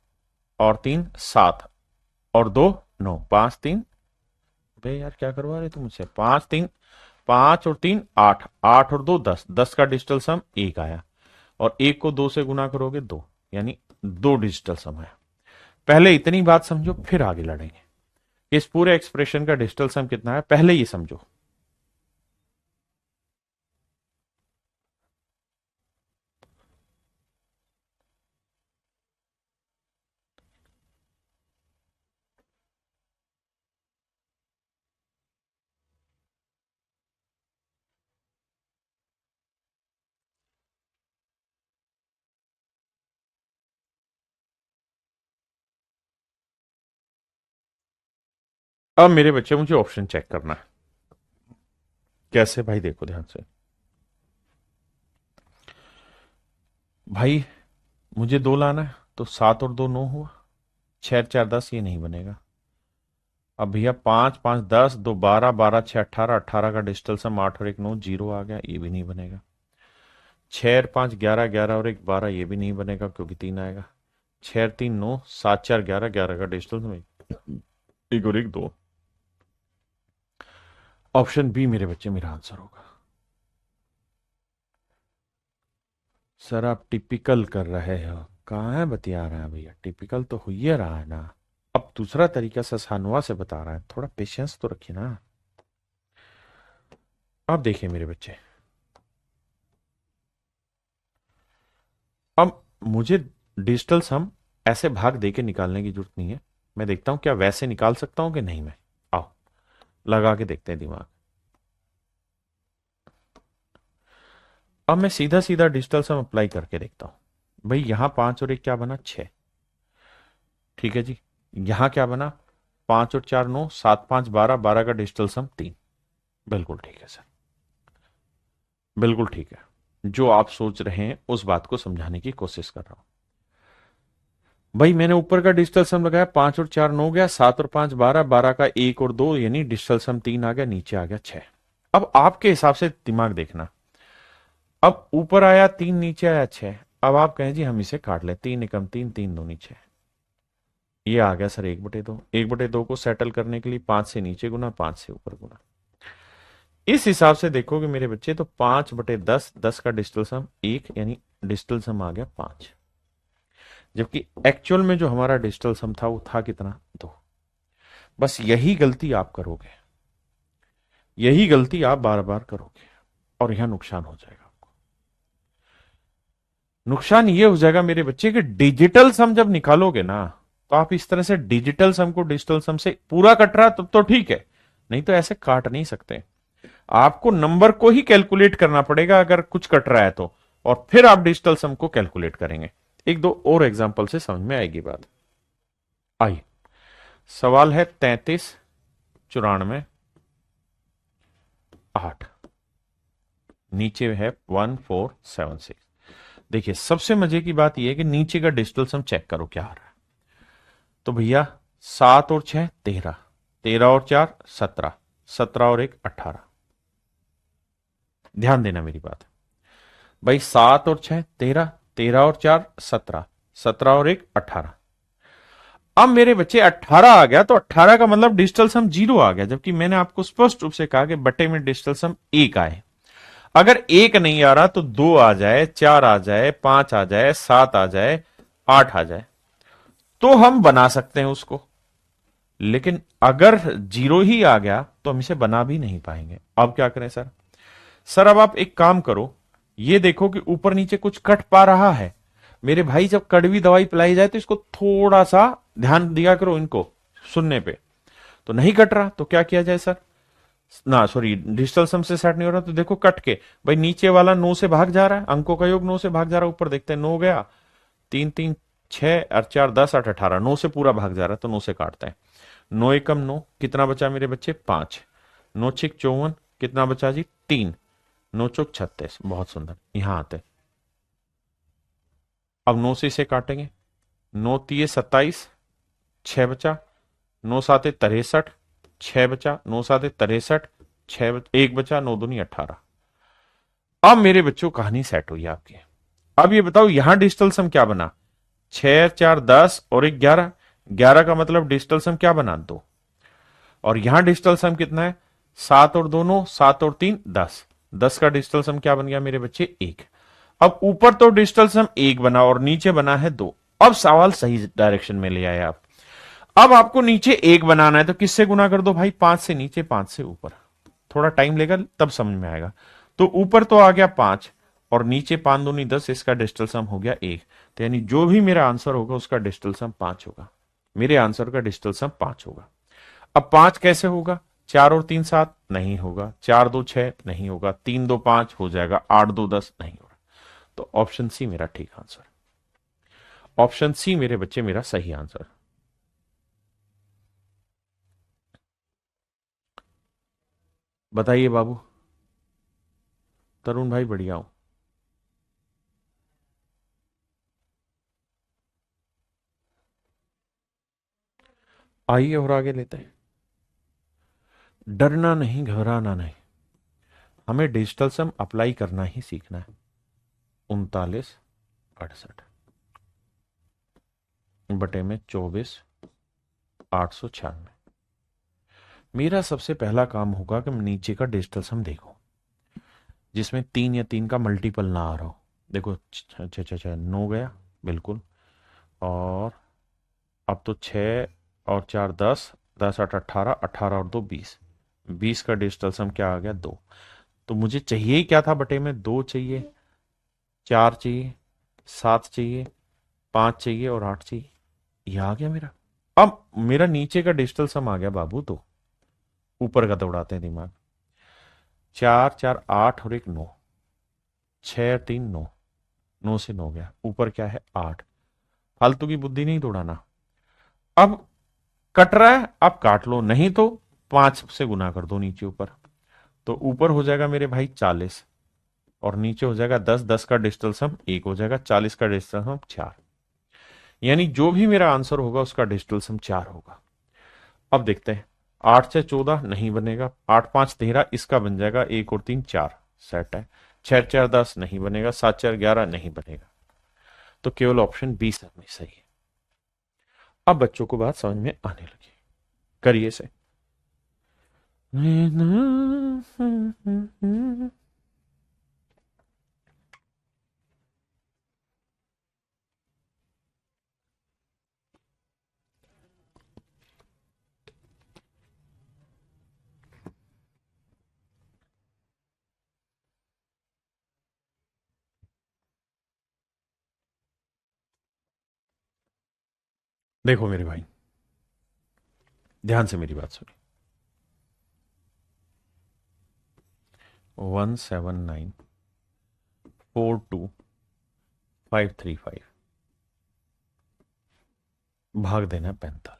और 3 7 और 2 9, 5 3, बे यार क्या करवा रहे तुम मुझसे? 5 3, 5 और 3 8, 8 और 2 10, 10 का डिजिटल सम 1 आया। और 1 को 2 से गुना करोगे 2, यानी 2 डिजिटल सम है। पहले इतनी बात समझो, फिर आगे लड़ेंगे। इस पूरे एक्सप्रेशन का डिजिटल सम कितना है, पहले ये समझो। अब मेरे बच्चे मुझे ऑप्शन चेक करना है। कैसे भाई? देखो ध्यान से भाई, मुझे 2 लाना है, तो 7 और 2 9 हुआ, 6 4 10, ये नहीं बनेगा। अब भैया 5 5 10, 2 12, 12 6 18, 18 का डिजिटल सम 8 और 1 9, 0 आ गया, ये भी नहीं बनेगा। 6 और 5 11, 11 और 1 12, ये भी नहीं बनेगा क्योंकि 3 आएगा। 6 3 9, 7 4 11, 11 का डिजिटल सम 1 और 1 2। ऑप्शन बी मेरे बच्चे मेरा आंसर होगा। सर आप टिपिकल कर रहे हो, कहाँ है बतिया रहे हैं भैया? टिपिकल तो हो ही रहा है ना। अब दूसरा तरीका ससानुआ से बता रहा है, थोड़ा पेशेंस तो रखिए ना। अब देखिए मेरे बच्चे, अब मुझे डिजिटल सम ऐसे भाग दे के निकालने की जरूरत नहीं है। मैं देखता हूं क्या वैसे निकाल सकता हूं कि नहीं। मैं आओ लगा के देखते हैं दिमाग। अब मैं सीधा सीधा डिजिटल सम अप्लाई करके देखता हूं। भाई यहां 5 और 1 क्या बना? 6। ठीक है जी। यहां क्या बना? 5 और 4 9, 7 5 12, 12 का डिजिटल सम 3। बिल्कुल ठीक है सर, बिल्कुल ठीक है। जो आप सोच रहे हैं उस बात को समझाने की कोशिश कर रहा हूं। भाई मैंने ऊपर का डिजिटल सम लगाया, 5 और 4 9 गया, 7 और 5 12, 12 का 1 और 2, यानी डिजिटल सम 3 आ गया, नीचे आ गया 6। अब आपके हिसाब से दिमाग देखना। अब ऊपर आया 3, नीचे आया 6। अब आप कहें जी हम इसे काट लें, 3 एकम 3, 3 2 नीचे, ये आ गया सर 1/2। 1/2 को सेटल करने के लिए 5 से नीचे गुना, 5 से ऊपर गुना। इस हिसाब से देखोगे मेरे बच्चे तो 5/10, 10 का डिजिटल सम 1, यानी डिजिटल सम आ गया 5। जबकि एक्चुअल में जो हमारा डिजिटल सम था वो था कितना? 2। बस यही गलती आप करोगे, यही गलती आप बार बार करोगे, और यहां नुकसान हो जाएगा आपको। नुकसान ये हो जाएगा मेरे बच्चे कि डिजिटल सम जब निकालोगे ना, तो आप इस तरह से डिजिटल सम को डिजिटल सम से पूरा कट रहा तब तो ठीक है, नहीं तो ऐसे काट नहीं सकते। आपको नंबर को ही कैलकुलेट करना पड़ेगा अगर कुछ कट रहा है तो, और फिर आप डिजिटल सम को कैलकुलेट करेंगे। एक दो और एग्जांपल से समझ में आएगी बात। आइए, सवाल है 33 94 8, नीचे है 1476। देखिए सबसे मजे की बात यह है कि नीचे का डिजिटल सम चेक करो क्या आ रहा है। तो भैया 7 और 6 13, 13 और 4 17, 17 और 1 18। ध्यान देना मेरी बात। भाई 7 और 6 13, 13 और 4 17, 17 और 1 18। अब मेरे बच्चे 18 आ गया, तो 18 का मतलब डिजिटल सम 0 आ गया, जबकि मैंने आपको स्पष्ट रूप से कहा कि बट्टे में डिजिटल सम 1 आए। अगर एक नहीं आ रहा तो दो आ जाए, चार आ जाए, पांच आ जाए, सात आ जाए, आठ आ जाए, तो हम बना सकते हैं उसको। लेकिन अगर जीरो ही आ गया तो हम इसे बना भी नहीं पाएंगे। अब क्या करें सर? सर अब आप एक काम करो, ये देखो कि ऊपर नीचे कुछ कट पा रहा है। मेरे भाई जब कड़वी दवाई पिलाई जाए तो इसको थोड़ा सा ध्यान दिया करो, इनको सुनने पे। तो नहीं कट रहा तो क्या किया जाए सर? ना सॉरी, डिजिटल सम से सेट नहीं हो रहा तो देखो कट के, भाई नीचे वाला 9 से भाग जा रहा है, अंकों का योग 9 से भाग जा रहा है, ऊपर देखते हैं 9 गया, तीन तीन छह और चार 10 8 18, 9 से पूरा भाग जा रहा है तो 9 से काटते हैं। 9 एकम 9, कितना बचा मेरे बच्चे? 5। 9 छिक 54, कितना बचा जी? 3। 9 चौक 36। बहुत सुंदर। यहां आते, अब 9 से इसे काटेंगे। 9 तीय 27, 6 बचा। 9 साते 63, 6 बचा। 9 साते 63, 6 1 बचा। 9 दूनी 18। अब मेरे बच्चों कहानी सेट हुई आपकी। अब ये बताओ यहां डिजिटल सम क्या बना? 6 4 10 और 1 11। 11 का मतलब डिजिटल सम क्या बना? 2। और यहां डिजिटल सम कितना है? 7 और 2 9, 7 और 3 10। 10 का डिजिटल सम क्या बन गया मेरे बच्चे? 1। अब ऊपर तो डिजिटल सम 1 बना और नीचे बना है 2। अब सवाल सही डायरेक्शन में ले आए आप। अब आपको नीचे 1 बनाना है तो किससे गुना कर दो भाई? 5 से नीचे, 5 से ऊपर। थोड़ा टाइम लेगा तब समझ में आएगा। तो ऊपर तो आ गया 5 और नीचे 5 दूनी 10, इसका डिजिटल सम हो गया 1। तो यानी जो भी मेरा आंसर होगा उसका डिजिटल सम 5 होगा। मेरे आंसर का डिजिटल सम 5 होगा। अब 5 कैसे होगा? 4 और 3 7 नहीं होगा, 4 2 6 नहीं होगा, 3 2 5 हो जाएगा, 8 2 10 नहीं होगा। तो ऑप्शन सी मेरा ठीक आंसर। ऑप्शन सी मेरे बच्चे मेरा सही आंसर। बताइए बाबू। तरुण भाई बढ़िया हूं। आइए और आगे लेते हैं। डरना नहीं, घबराना नहीं, हमें डिजिटल सम अप्लाई करना ही सीखना है। 39 68 बटे में 24 896। मेरा सबसे पहला काम होगा कि मैं नीचे का डिजिटल सम देखूं जिसमें 3 या 3 का मल्टीपल ना आ रहा हो। देखो, अच्छा अच्छा अच्छा 9 गया बिल्कुल। और अब तो 6 और 4 10, 10 8 18, 18 और 2 20। 20 का डिजिटल सम क्या आ गया? 2। तो मुझे चाहिए ही क्या था बटे में? 2 चाहिए, 4 चाहिए, 7 चाहिए, 5 चाहिए और 8 चाहिए। ये आ गया मेरा। अब मेरा नीचे का डिजिटल सम आ गया बाबू। तो ऊपर का दौड़ाते हैं दिमाग। 4 4 8 और 1 9, 6 3 9। 9 से 9 गया, ऊपर क्या है? 8। फालतू की बुद्धि नहीं दौड़ाना। अब कट रहा है, अब काट लो, नहीं तो 5 से गुना कर दो नीचे ऊपर। तो ऊपर हो जाएगा मेरे भाई 40 और नीचे हो जाएगा 10। 10 का डिजिटल सम 1 हो जाएगा, 40 का डिजिटल सम 4। यानी जो भी मेरा आंसर होगा उसका डिजिटल सम 4 होगा। अब देखते हैं। 8 से 14 नहीं बनेगा, 8 5 13, इसका बन जाएगा 1 और 3 4, सेट है। 6 4 10 नहीं बनेगा, 7 4 11 नहीं बनेगा। तो केवल ऑप्शन बी सर में सही है। अब बच्चों को बात समझ में आने लगी, करिए से। देखो मेरे भाई, ध्यान से मेरी बात सुनिए। 179 42 535 भाग देना 45।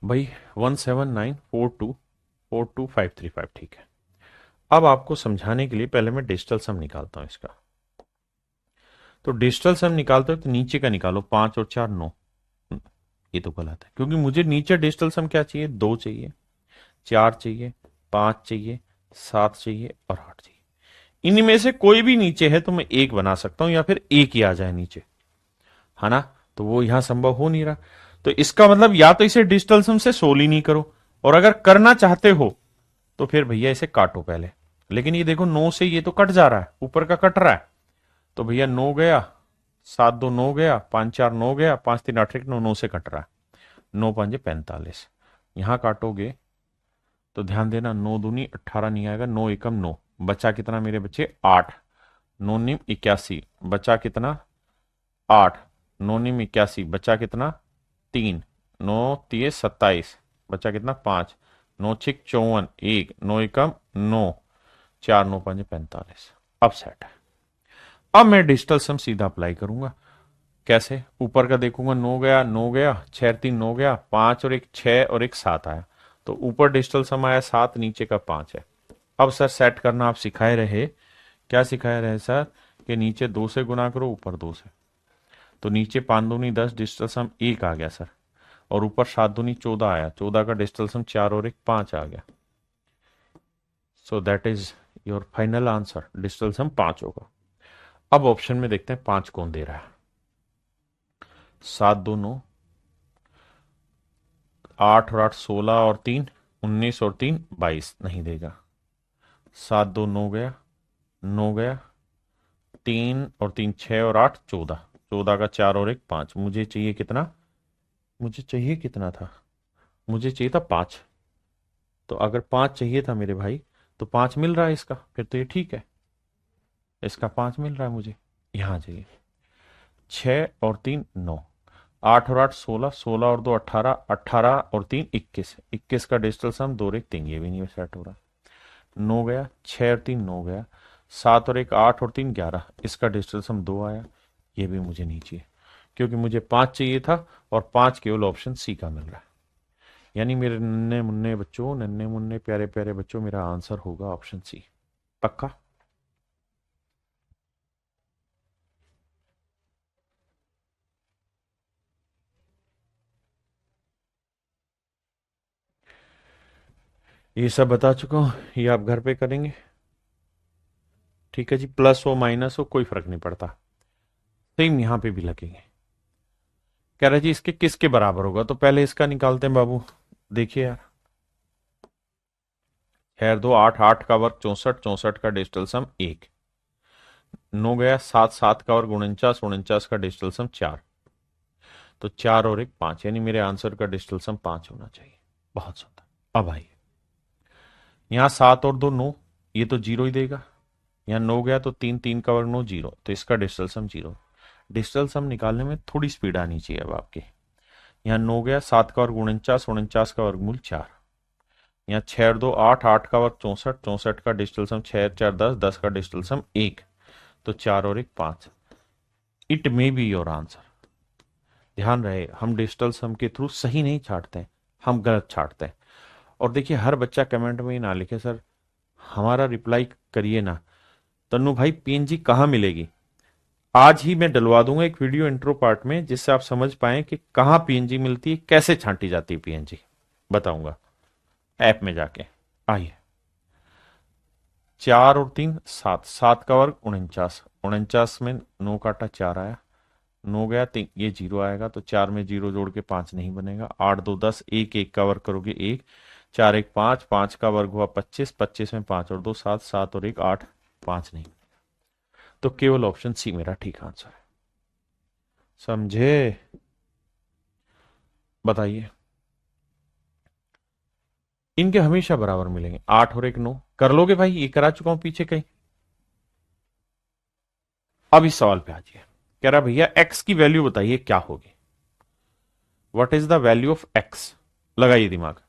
भाई 179 42 42535 ठीक है। अब आपको समझाने के लिए पहले मैं डिजिटल सम निकालता हूं इसका। तो डिजिटल सम निकालते हो तो नीचे का निकालो, 5 और 4 9। ये तो गलत है क्योंकि मुझे नीचे डिजिटल सम क्या चाहिए? 2 चाहिए, 4 चाहिए, 5 चाहिए, 7 चाहिए और 8 चाहिए। इनमें से कोई भी नीचे है तो मैं एक बना सकता हूं या फिर एक ही आ जाए नीचे। है ना। तो वो यहां संभव हो नहीं रहा। तो इसका मतलब या तो इसे डिजिटल सम से सोल्व ही नहीं करो, और अगर करना चाहते हो तो फिर भैया इसे काटो पहले। लेकिन ये देखो 9 से ये तो कट जा रहा है, ऊपर का कट रहा है। तो भैया 9 गया, 7 2 9 गया, 5 4 9 गया, 5 3 8 1 9, 9 से कट रहा है। 9 5 45। यहां काटोगे तो ध्यान देना, 9 दूनी 18 नहीं आएगा, 9 एकम 9, बचा कितना मेरे बच्चे 8, 9 निम 81, बचा कितना 8, 9 निम 81, बचा कितना 3, 9 3 27, बचा कितना 5, 9 6 54, 1 9 एकम 9, 4 9 5 45। अब सेट है। अब मैं डिजिटल सम सीधा अप्लाई करूंगा। कैसे? ऊपर का देखूंगा, 9 गया 9 गया, 6 3 9 गया, 5 और एक 6 और एक 7 आया। तो ऊपर डिजिटल सम आया 7, नीचे का 5 है। अब सर सेट करना आप सिखाए रहे। क्या सिखाए रहे सर? कि नीचे 2 से गुना करो, ऊपर 2 से। तो नीचे 5 दूनी 10, डिजिटल सम 1 आ गया सर। और ऊपर 7 दूनी 14 आया, 14 का डिजिटल सम 4 और एक 5 आ गया। So that is your final answer, digital sum 5 होगा। अब ऑप्शन में देखते हैं 5 कौन दे रहा है। 7 2 9, 8 और 8 16 और 3 19 और 3 22 नहीं देगा। 7 2 9 गया, 9 गया, 3 और 3 6 और 8 14, 14 का 4 और एक 5। मुझे चाहिए कितना? मुझे चाहिए कितना था? मुझे चाहिए था 5। तो अगर 5 चाहिए था मेरे भाई, तो 5 मिल रहा है इसका, फिर तो ये ठीक है। इसका 5 मिल रहा है मुझे। यहां चाहिए 6 और 3 9, 8 और 8 16, 16 और 2 18, 18 और 3 21, 21 का डिजिटल सम 2 और एक 3, ये भी नहीं सेट हो रहा। 9 गया, 6 और 3 9 गया, 7 और एक 8 और 3 11, इसका डिजिटल सम 2 आया। ये भी मुझे नहीं चाहिए, क्योंकि मुझे 5 चाहिए था, और 5 केवल ऑप्शन सी का मिल रहा है। यानी मेरे नन्हे मुन्ने बच्चों, नन्हे मुन्ने प्यारे प्यारे बच्चों, मेरा आंसर होगा ऑप्शन सी। पक्का? ये सब बता चुका हूं, ये आप घर पे करेंगे। ठीक है जी, प्लस हो माइनस हो कोई फर्क नहीं पड़ता, सेम यहां पे भी लगेंगे। कह रहा जी इसके किसके बराबर होगा, तो पहले इसका निकालते हैं बाबू। देखिए यार, खैर दो, 8 8 का वर्ग 64, 64 का डिजिटल सम 1, 9 गया, 7 7 का वर्ग 49, 49 का डिजिटल सम 4, तो 4 और एक 5, यानी मेरे आंसर का डिजिटल सम 5 होना चाहिए। बहुत सुंदर। अब आइए, यहाँ 7 और 2 9, ये तो जीरो ही देगा। यहाँ 9 गया तो 3 3 का वर्ग 9 जीरो, तो इसका डिजिटल सम जीरो। डिजिटल सम निकालने में थोड़ी स्पीड आनी चाहिए अब आपके। यहाँ 9 गया, 7 का वर्ग 49, 49 का वर्गमूल 4, यहाँ 6 और 2 8, 8 का वर्ग 64, 64 का डिजिटल सम 6 4 10, 10 का डिजिटल सम 1, तो 4 और एक 5। It may be your answer. ध्यान रहे, हम डिजिटल सम के थ्रू सही नहीं छाटते हैं, हम गलत छाटते हैं। और देखिए, हर बच्चा कमेंट में ही ना लिखे सर हमारा रिप्लाई करिए ना। तन्नू भाई पीएनजी कहाँ मिलेगी? आज ही मैं डलवा दूंगा एक वीडियो इंट्रो पार्ट में, जिससे आप समझ पाए कि कहाँ पीएनजी मिलती है, कैसे छांटी जाती है पीएनजी, बताऊंगा ऐप में जाके। आइए, 4 और 3 7, 7 का वर्ग 49, 49 में 9 काटा 4 आया, 9 गया 3, ये जीरो आएगा, तो 4 में जीरो जोड़ के 5 नहीं बनेगा। 8 2 10, 1 1 का वर्ग करोगे 1, 4 1 5, 5 का वर्ग हुआ 25, 25 में 5 और 2 7, 7 और 1 8, 5 नहीं। तो केवल ऑप्शन सी मेरा ठीक आंसर है। समझे? बताइए। इनके हमेशा बराबर मिलेंगे, 8 और एक 9। कर लोगे भाई? ये करा चुका हूं पीछे कहीं। अब इस सवाल पे आ जाइए। कह रहा भैया एक्स की वैल्यू बताइए क्या होगी। What is the value of x? लगाइए दिमाग।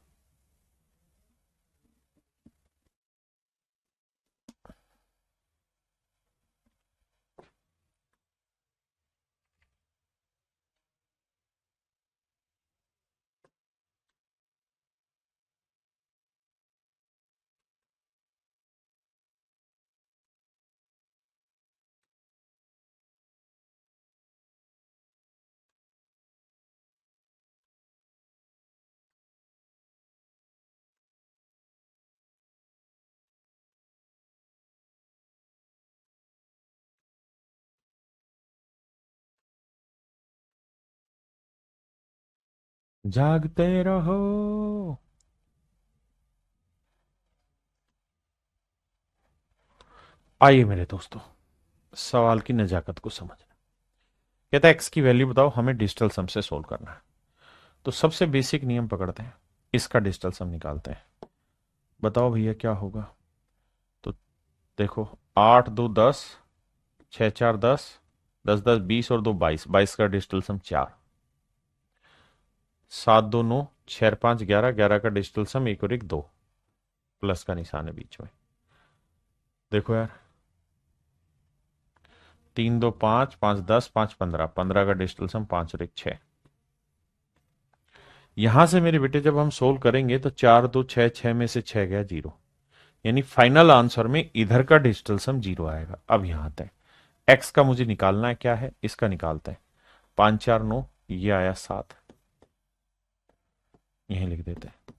जागते रहो। आइए मेरे दोस्तों, सवाल की नजाकत को समझना। कहता है एक्स की वैल्यू बताओ, हमें डिजिटल सम से सोल्व करना है। तो सबसे बेसिक नियम पकड़ते हैं, इसका डिजिटल सम निकालते हैं। बताओ भैया क्या होगा। तो देखो, 8 2 10, 6 4 10, 10 10 20 और 2 22, 22 का डिजिटल सम 4, 7 2 9, 6 5 11, 11 का डिजिटल सम 1 और 1 2, प्लस का निशान है बीच में। देखो यार, 3 2 5, 5 10, 5 15, 15 का डिजिटल सम 5 और 1 6। यहां से मेरे बेटे जब हम सोल्व करेंगे तो 4 2 6, 6 में से 6 गया 0, यानी फाइनल आंसर में इधर का डिजिटल सम 0 आएगा। अब यहां आता है एक्स का मुझे निकालना है, क्या है इसका निकालते हैं। 5 4 9, ये आया 7, यही लिख देते हैं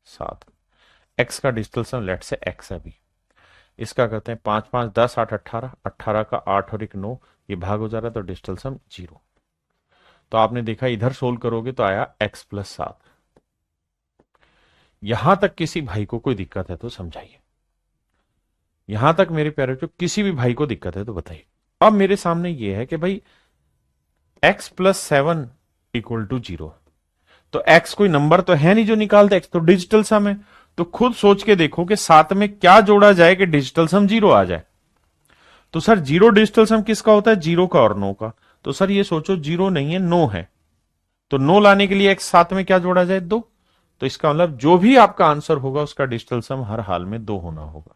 7। एक्स का डिजिटल सम लेट से एक्स है अभी, इसका करते हैं 5 5 10 8 18, 18 का 8 और 1 9, ये भाग हो जा रहा है तो डिजिटल सम 0। तो आपने देखा इधर सोल्व करोगे तो आया x+7। यहां तक किसी भाई को कोई दिक्कत है तो समझाइए। यहां तक मेरे प्यारे बच्चों किसी भी भाई को दिक्कत है तो बताइए। अब मेरे सामने ये है कि भाई x+7 = 0, तो x कोई नंबर तो है नहीं जो निकालते, x तो डिजिटल सम है। तो खुद सोच के देखो कि साथ में क्या जोड़ा जाए कि डिजिटल सम 0 आ जाए। तो सर 0 डिजिटल सम किसका होता है, 0 का और 9 का। तो सर ये सोचो 0 नहीं है 9 है, तो 9 लाने के लिए एक्स साथ में क्या जोड़ा जाए, 2। तो इसका मतलब जो भी आपका आंसर होगा उसका डिजिटल सम हर हाल में 2 होना होगा।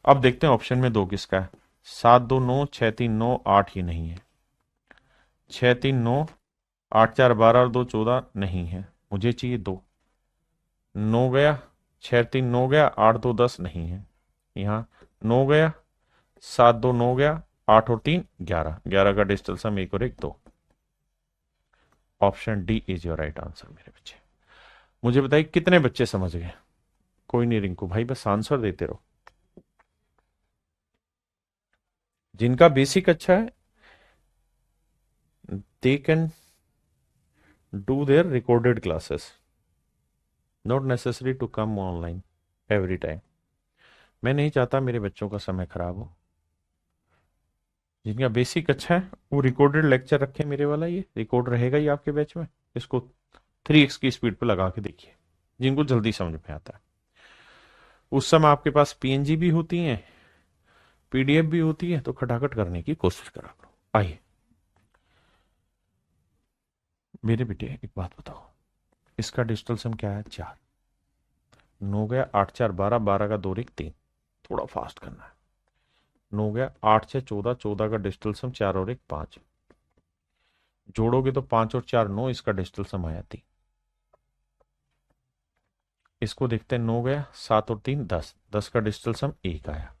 अब देखते हैं ऑप्शन में 2 किसका है। 7 2 9, 6 3 9 8, ये नहीं है। 6 3 9, 8 4 12 और 2 14, नहीं है। मुझे चाहिए 2। 9 गया, 6 3 9 गया, 8 2 10, नहीं है यहाँ। 9 गया, 7 2 9 गया, 8 और 3 11, 11 का डिजिटल सम 1 और 1 2। Option D is your right answer मेरे बच्चे। मुझे बताइए कितने बच्चे समझ गए। कोई नहीं रिंकू भाई, बस आंसर देते रहो। जिनका बेसिक अच्छा है they can do their recorded classes, not necessary to come online every time. मैं नहीं चाहता मेरे बच्चों का समय खराब हो। जिनका बेसिक अच्छा है वो रिकॉर्डेड लेक्चर रखे, मेरे वाला ये रिकॉर्ड रहेगा ही आपके बैच में। इसको 3x की स्पीड पे लगा के देखिए, जिनको जल्दी समझ में आता है। उस समय आपके पास पीएनजी भी होती है, पीडीएफ भी होती है, तो खटाखट करने की कोशिश करा करो। आइए मेरे बेटे एक बात बताओ, इसका डिजिटल सम क्या है, 4। 9 गया, 8 4 12, 12 का 2 और 1 3, थोड़ा फास्ट करना है। 9 गया, 8 6 14, 14 का डिजिटल सम 4 और 1 5, जोड़ोगे तो 5 और 4 9, इसका डिजिटल सम आया 3। इसको देखते हैं, 9 गया, 7 और 3 10, 10 का डिजिटल सम 1 आया,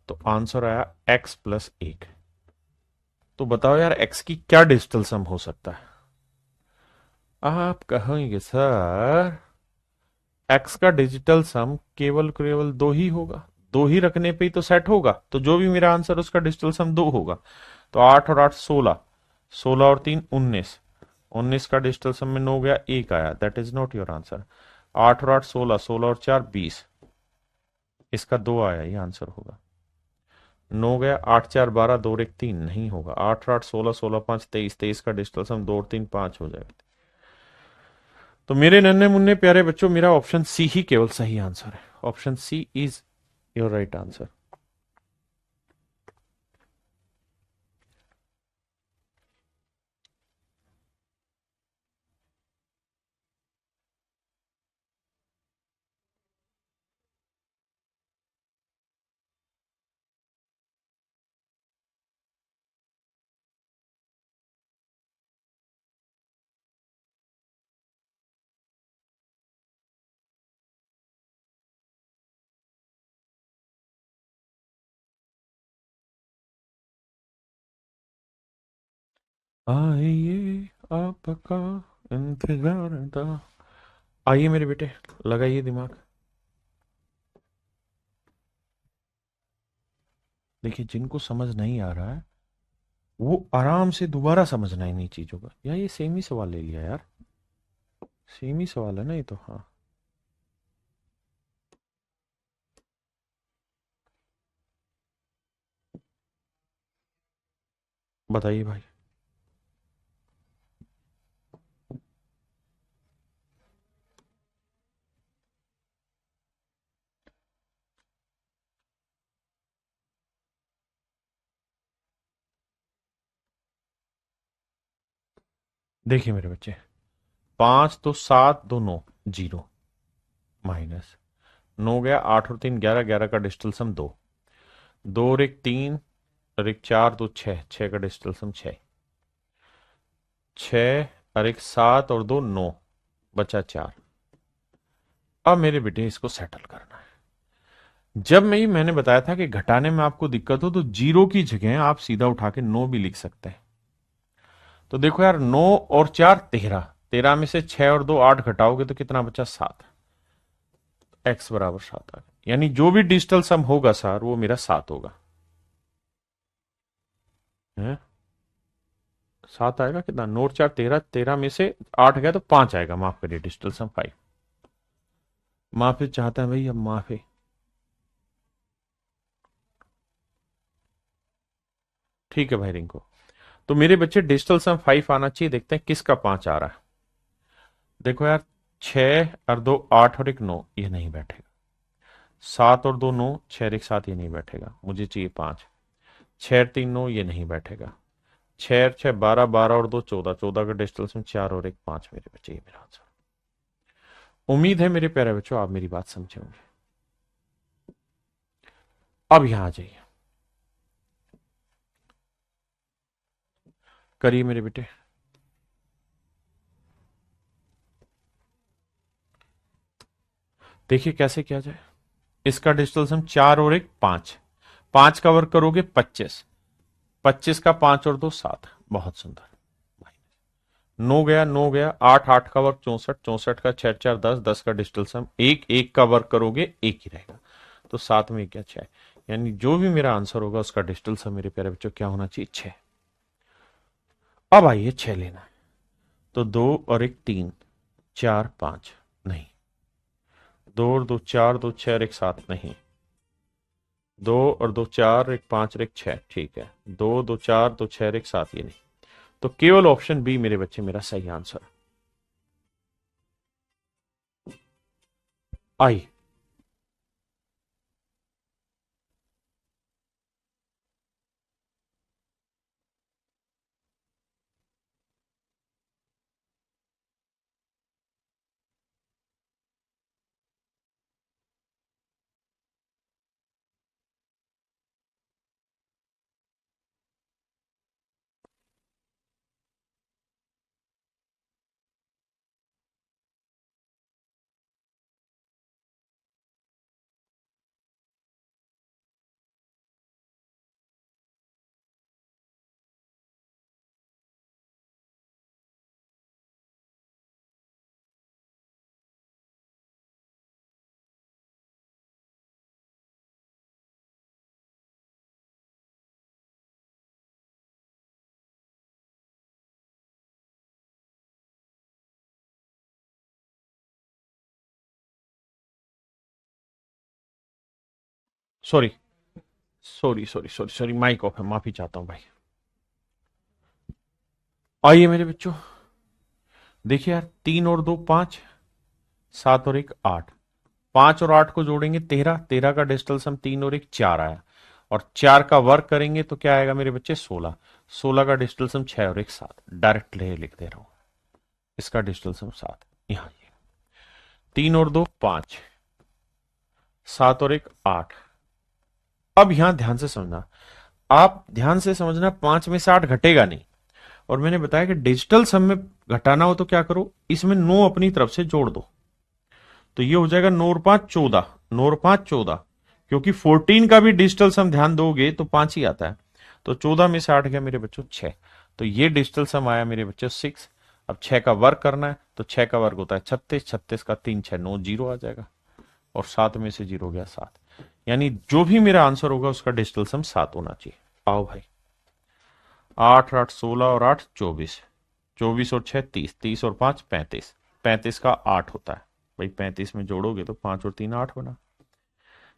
तो आंसर आया x+1। तो बताओ यार एक्स की क्या डिजिटल सम हो सकता है। आप कहेंगे सर एक्स का डिजिटल सम केवल केवल 2 ही होगा, 2 ही रखने पे ही तो सेट होगा, तो जो भी मेरा आंसर उसका डिजिटल सम 2 होगा। तो 8 और 8 16, 16 और 3 19, 19 का डिजिटल सम में 9 गया, 1 आया, that is not your answer. 8 और 8 16, 16 और 4 20, इसका 2 आया, ये आंसर होगा। 9 गया, 8 4 12, 2 और 1 3, नहीं होगा। 8 और 8 16, 16 5 23, 23 का डिजिटल सम 2 और 3 5 हो जाएगा। तो मेरे नन्हे मुन्ने प्यारे बच्चों, मेरा ऑप्शन सी ही केवल सही आंसर है। Option C is your right answer. आइए आपका इंतजार था। आइए मेरे बेटे, लगाइए दिमाग। देखिए जिनको समझ नहीं आ रहा है वो आराम से दोबारा समझना है इन्हीं चीजों का। यार ये सेम ही सवाल ले लिया यार। सेम ही सवाल है ना ये तो। हाँ बताइए भाई। देखिए मेरे बच्चे, 5 तो 7 दो 9, जीरो, माइनस 9 गया, 8 और 3 11, 11 का डिजिटल सम 2, 2 और 1 3 और 1 4 2 6, 6 का डिजिटल सम 6, 6 और 1 7 और 2 9, बचा 4। अब मेरे बेटे इसको सेटल करना है। जब मैंने बताया था कि घटाने में आपको दिक्कत हो तो जीरो की जगह आप सीधा उठा के 9 भी लिख सकते हैं। तो देखो यार, 9 और 4 13, 13 में से 6 और 2 8 घटाओगे तो कितना बचा? 7। एक्स बराबर 7 आ गया, यानी जो भी डिजिटल सम होगा सर वो मेरा 7 होगा। है 7 आएगा कितना? 9 और 4 13, 13 में से 8 गया तो 5 आएगा। माफ करिए, डिजिटल सम 5। माफी चाहता है भाई, अब माफी। ठीक है भाई रिंको। तो मेरे बच्चे डिजिटल सम 5 आना चाहिए। देखते हैं किसका 5 आ रहा है। देखो यार, 6 और 2 8 और 1 9, ये नहीं बैठेगा। 7 और 2 9, 6 और 1 7, ये नहीं बैठेगा। मुझे चाहिए 5। 6 और 3 9, ये नहीं बैठेगा। 6 और 6 12, 12 और 2 14, 14 का डिजिटल सम 4 और 1 5। मेरे बच्चे ये मेरा आंसर। उम्मीद है मेरे प्यारे बच्चों आप मेरी बात समझे होंगे। अब यहां आ जाइए, करिए मेरे बेटे। देखिए कैसे किया जाए। इसका डिजिटल सम 4 और 1 5, 5 का वर्ग करोगे 25, 25 का 5 और 2 7। बहुत सुंदर। 9 गया, 9 गया, 8 8 का वर्ग 64, 64 का 6 4 10, 10 का डिजिटल सम 1, 1 का वर्ग करोगे 1 ही रहेगा। तो 7 में क्या 6, यानी जो भी मेरा आंसर होगा उसका डिजिटल सम मेरे प्यारे बच्चों क्या होना चाहिए? 6। अब आइए 6 लेना है। तो 2 और 1 3, 4 5, नहीं। 2 और 2 4, 2 6 और 1 7, नहीं। 2 और 2 4, 1 5 और 1 6, ठीक है। 2 2 4, 2 6 और 1 7, ये नहीं। तो केवल ऑप्शन बी मेरे बच्चे मेरा सही आंसर। आई। Sorry sorry sorry sorry sorry, mic off है, माफी चाहता हूं भाई। आइए मेरे बच्चों, देखिए यार, 3 और 2 5, 7 और 1 8, 5 और 8 को जोड़ेंगे 13, 13 का डिजिटल सम 3 और 1 4 आया। और 4 का वर्ग करेंगे तो क्या आएगा मेरे बच्चे? 16, 16 का डिजिटल सम 6 और 1 7। डायरेक्ट लिख दे रहा हूं, इसका डिजिटल सम 7। यहां ये 3 और 2 5, 7 और 1 8। अब यहां ध्यान से समझना, आप ध्यान से समझना, 5 में से 8 घटेगा नहीं। और मैंने बताया कि डिजिटल सम में घटाना हो तो क्या करो, इसमें 9 अपनी तरफ से जोड़ दो। तो ये हो जाएगा 9 और 5 14, 9 और 5 14। क्योंकि 14 का भी डिजिटल सम ध्यान दोगे तो 5 ही आता है। तो 14 में से 8 गया मेरे बच्चों 6। तो ये डिजिटल सम आया मेरे बच्चों 6। अब 6 का वर्ग करना है तो 6 का वर्ग होता है 36, 36 का 3 6 9, जीरो आ जाएगा। और 7 में से जीरो गया 7। यानी जो भी मेरा आंसर होगा उसका डिजिटल सम 7 होना चाहिए। आओ भाई, 8 8 16 और 8 24, 24 और 6 30, 30 और 5 35, 35 का 8 होता है भाई, 35 में जोड़ोगे तो 5 और 3 8 बना।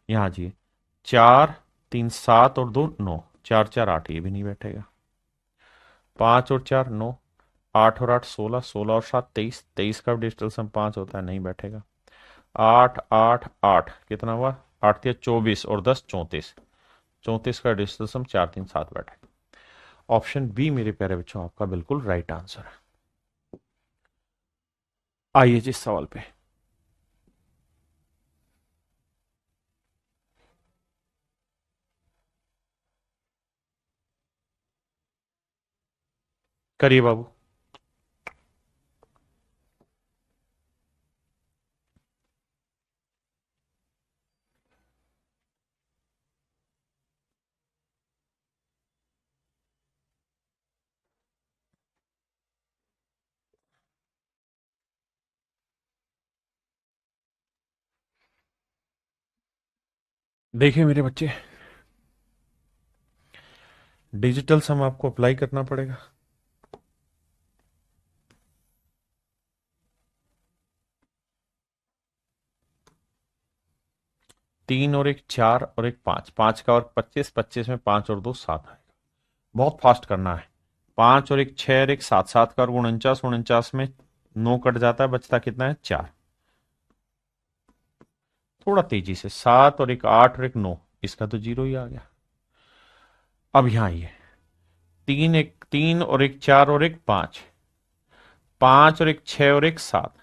यहाँ जी 4 3 7 और 2 9, 4 4 8, ये भी नहीं बैठेगा। 5 और 4 9, 8 और 8 16, 16 और 7 23, 23 का डिजिटल सम 5 होता है, नहीं बैठेगा। 8 8 8 कितना हुआ, 8 या 24 और 10 34, 34 का डिजिटल सम 4 3 7 बैठेगा। ऑप्शन बी मेरे प्यारे बच्चों आपका बिल्कुल राइट आंसर है। आइए जी इस सवाल पे। करिए बाबू। देखिए मेरे बच्चे, डिजिटल सम आपको अप्लाई करना पड़ेगा। तीन और एक 4 और एक 5, 5 का और 25, 25 में 5 और 2 7 आएगा। बहुत फास्ट करना है। 5 और एक 6 और एक 7, 7 का और 49, 49 में 9 कट जाता है, बचता कितना है 4। थोड़ा तेजी से 7 और एक 8 और एक 9, इसका तो जीरो ही आ गया। अब यहां ये 3 एक 3 और एक 4 और एक 5, 5 और एक 6 और एक 7,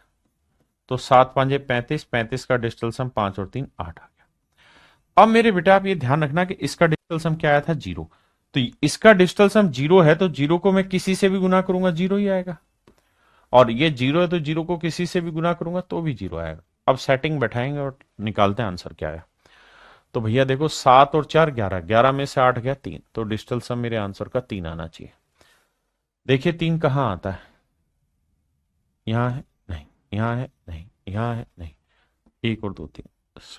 तो 7 5 35, 35 का डिजिटल सम 5 और 3 8 आ गया। अब मेरे बेटा आप ये ध्यान रखना कि इसका डिजिटल सम क्या आया था, जीरो। तो इसका डिजिटल सम जीरो है, तो जीरो को मैं किसी से भी गुना करूंगा जीरो ही आएगा, और ये जीरो है तो जीरो को किसी से भी गुना करूंगा तो भी जीरो आएगा। अब सेटिंग बैठाएंगे और निकालते हैं आंसर क्या है। तो भैया देखो 7 और 4 11, 11 में से 8 गया 3, तो डिजिटल सम मेरे आंसर का 3 आना चाहिए। देखिए 3 कहाँ आता है, यहां है नहीं, यहां है नहीं, यहां है नहीं, एक और 2 3,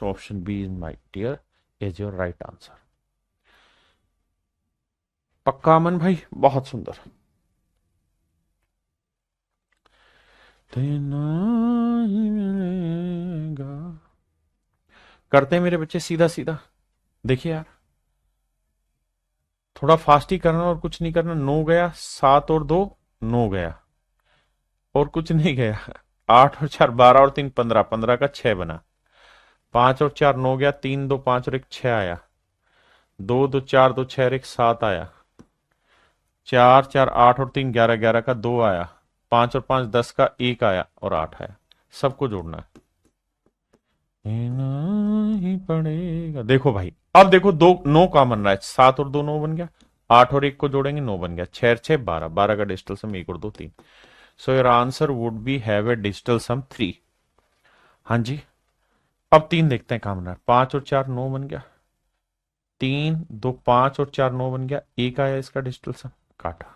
option B is my dear is your right answer. पक्का अमन भाई, बहुत सुंदर। देना ही मिलेगा। करते हैं मेरे बच्चे सीधा सीधा। देखिए यार, थोड़ा फास्ट ही करना और कुछ नहीं करना। 9 गया, 7 और 2 9 गया, और कुछ नहीं गया। 8 और 4 12 और 3 15, 15 का 6 बना। 5 और 4 9 गया, 3 2 5 और एक 6 आया। 2 2 4 2 6 और एक 7 आया। 4 4 8 और 3 11, 11 का 2 आया। 5 और 5 10 का 1 आया, और 8 आया। सबको जोड़ना है। देना ही पड़ेगा। देखो भाई, अब देखो 2 9 कॉमन रहा है, 7 और 2 9 बन गया। 8 और 1 को जोड़ेंगे 9 बन गया। 6 6 12, 12 का डिजिटल सम 1 और 2 3। So your answer would be have a digital sum 3। हाँ जी। अब 3 देखते हैं कॉमन रहा है। 5 और 4 9 बन गया। 3 2 5 और 4 9 बन गया। 1 आया इसका डिजिटल सम, काटा।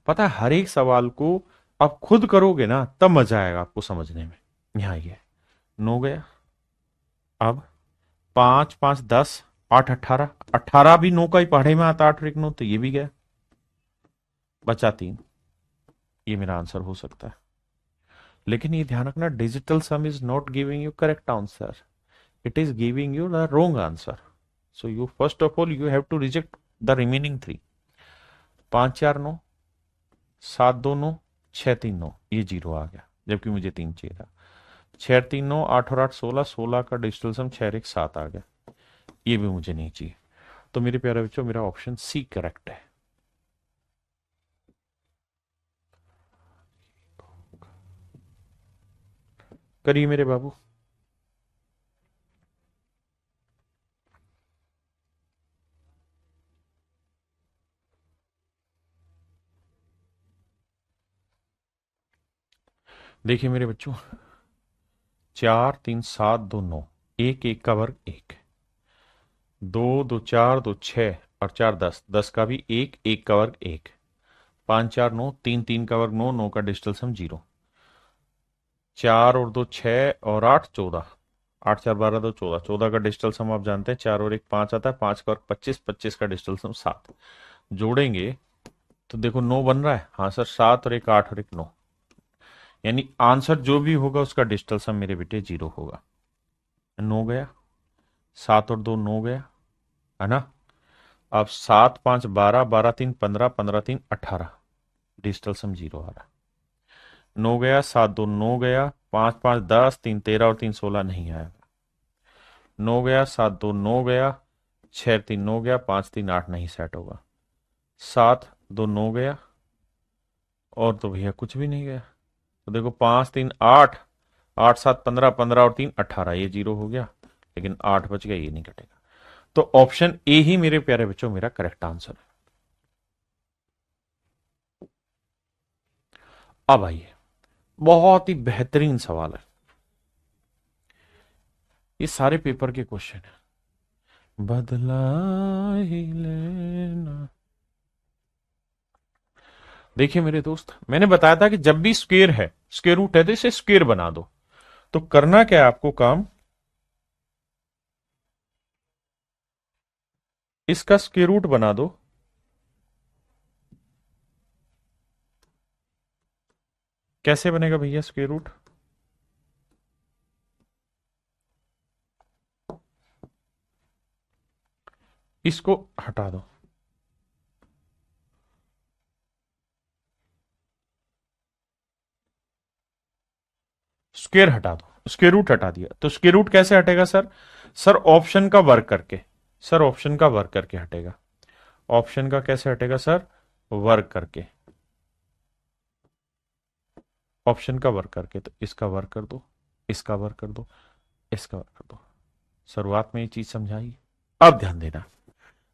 पता है हर एक सवाल को आप खुद करोगे ना तब मजा आएगा आपको समझने में। यहाँ ये 9 गया। अब 5 5 10 8 18, 18 भी 9 का ही पढ़े में आता, 8 और 1 9, तो ये भी गया। बचा 3, ये मेरा आंसर हो सकता है। लेकिन ये ध्यान रखना, digital sum is not giving you correct answer, it is giving you the wrong answer. So you first of all you have to reject the remaining 3। 5 4 9, 7 2 9, 6 3 9, ये जीरो आ गया, जबकि मुझे 3 चाहिए था। 6 3 9, 8 और 8 16, 16 का डिजिटल सम 6 1 7 आ गया, ये भी मुझे नहीं चाहिए। तो मेरे प्यारे बच्चों मेरा ऑप्शन सी करेक्ट है। करिए मेरे बाबू। देखिए मेरे बच्चों, 4 3 7 2 9, एक एक का वर्ग 1, 2 2 4 2 6 और 4 10, 10 का भी एक का वर्ग 1, 5 4 9, 3 3 का वर्ग 9, 9 का डिजिटल सम 0, 4 और 2 6 और 8 14, 8 4 12 2 14, 14 का डिजिटल सम आप जानते हैं 4 और 1 5 आता है, 5 का वर्ग 25, 25 का डिजिटल सम 7। जोड़ेंगे तो देखो 9 बन रहा है, हाँ सर, 7 और 1 8 और 1 9, यानी आंसर जो भी होगा उसका डिजिटल सम मेरे बेटे 0 होगा। 9 गया, 7 और 2 9 गया, है ना। अब 7 5 12, 12 3 15, 15 3 18, डिजिटल सम 0 आ रहा। 9 गया, 7 2 9 गया, 5 5 10, 3 13 और 3 16 नहीं आया। 9 गया, 7 2 9 गया, 6 3 9 गया, 5 3 8 नहीं सेट होगा। 7 2 9 गया, और तो भैया कुछ भी नहीं गया। तो देखो 5 3 8, 8 7 15, 15 और 3 18, ये 0 हो गया, लेकिन 8 बच गया, ये नहीं कटेगा। तो ऑप्शन ए ही मेरे प्यारे बच्चों मेरा करेक्ट आंसर है। अब आइए, बहुत ही बेहतरीन सवाल है, ये सारे पेपर के क्वेश्चन है। बदला ही लेना। देखिए मेरे दोस्त, मैंने बताया था कि जब भी स्क्वेयर है, स्क्वेयर रूट है, तो इसे स्क्वेयर बना दो। तो करना क्या है आपको काम, इसका स्क्वेयर रूट बना दो। कैसे बनेगा भैया स्क्वेयर रूट? इसको हटा दो, स्क्वेयर हटा दो, स्क्वेयर रूट हटा दिया, तो स्क्वेयर रूट कैसे हटेगा सर? सर ऑप्शन का वर्क करके, सर ऑप्शन का वर्क करके हटेगा। ऑप्शन का कैसे हटेगा सर? वर्क करके, ऑप्शन का वर्क करके। तो इसका वर्क कर दो, इसका वर्क कर दो, इसका वर्क कर दो। शुरुआत में ये चीज समझाई। अब ध्यान देना,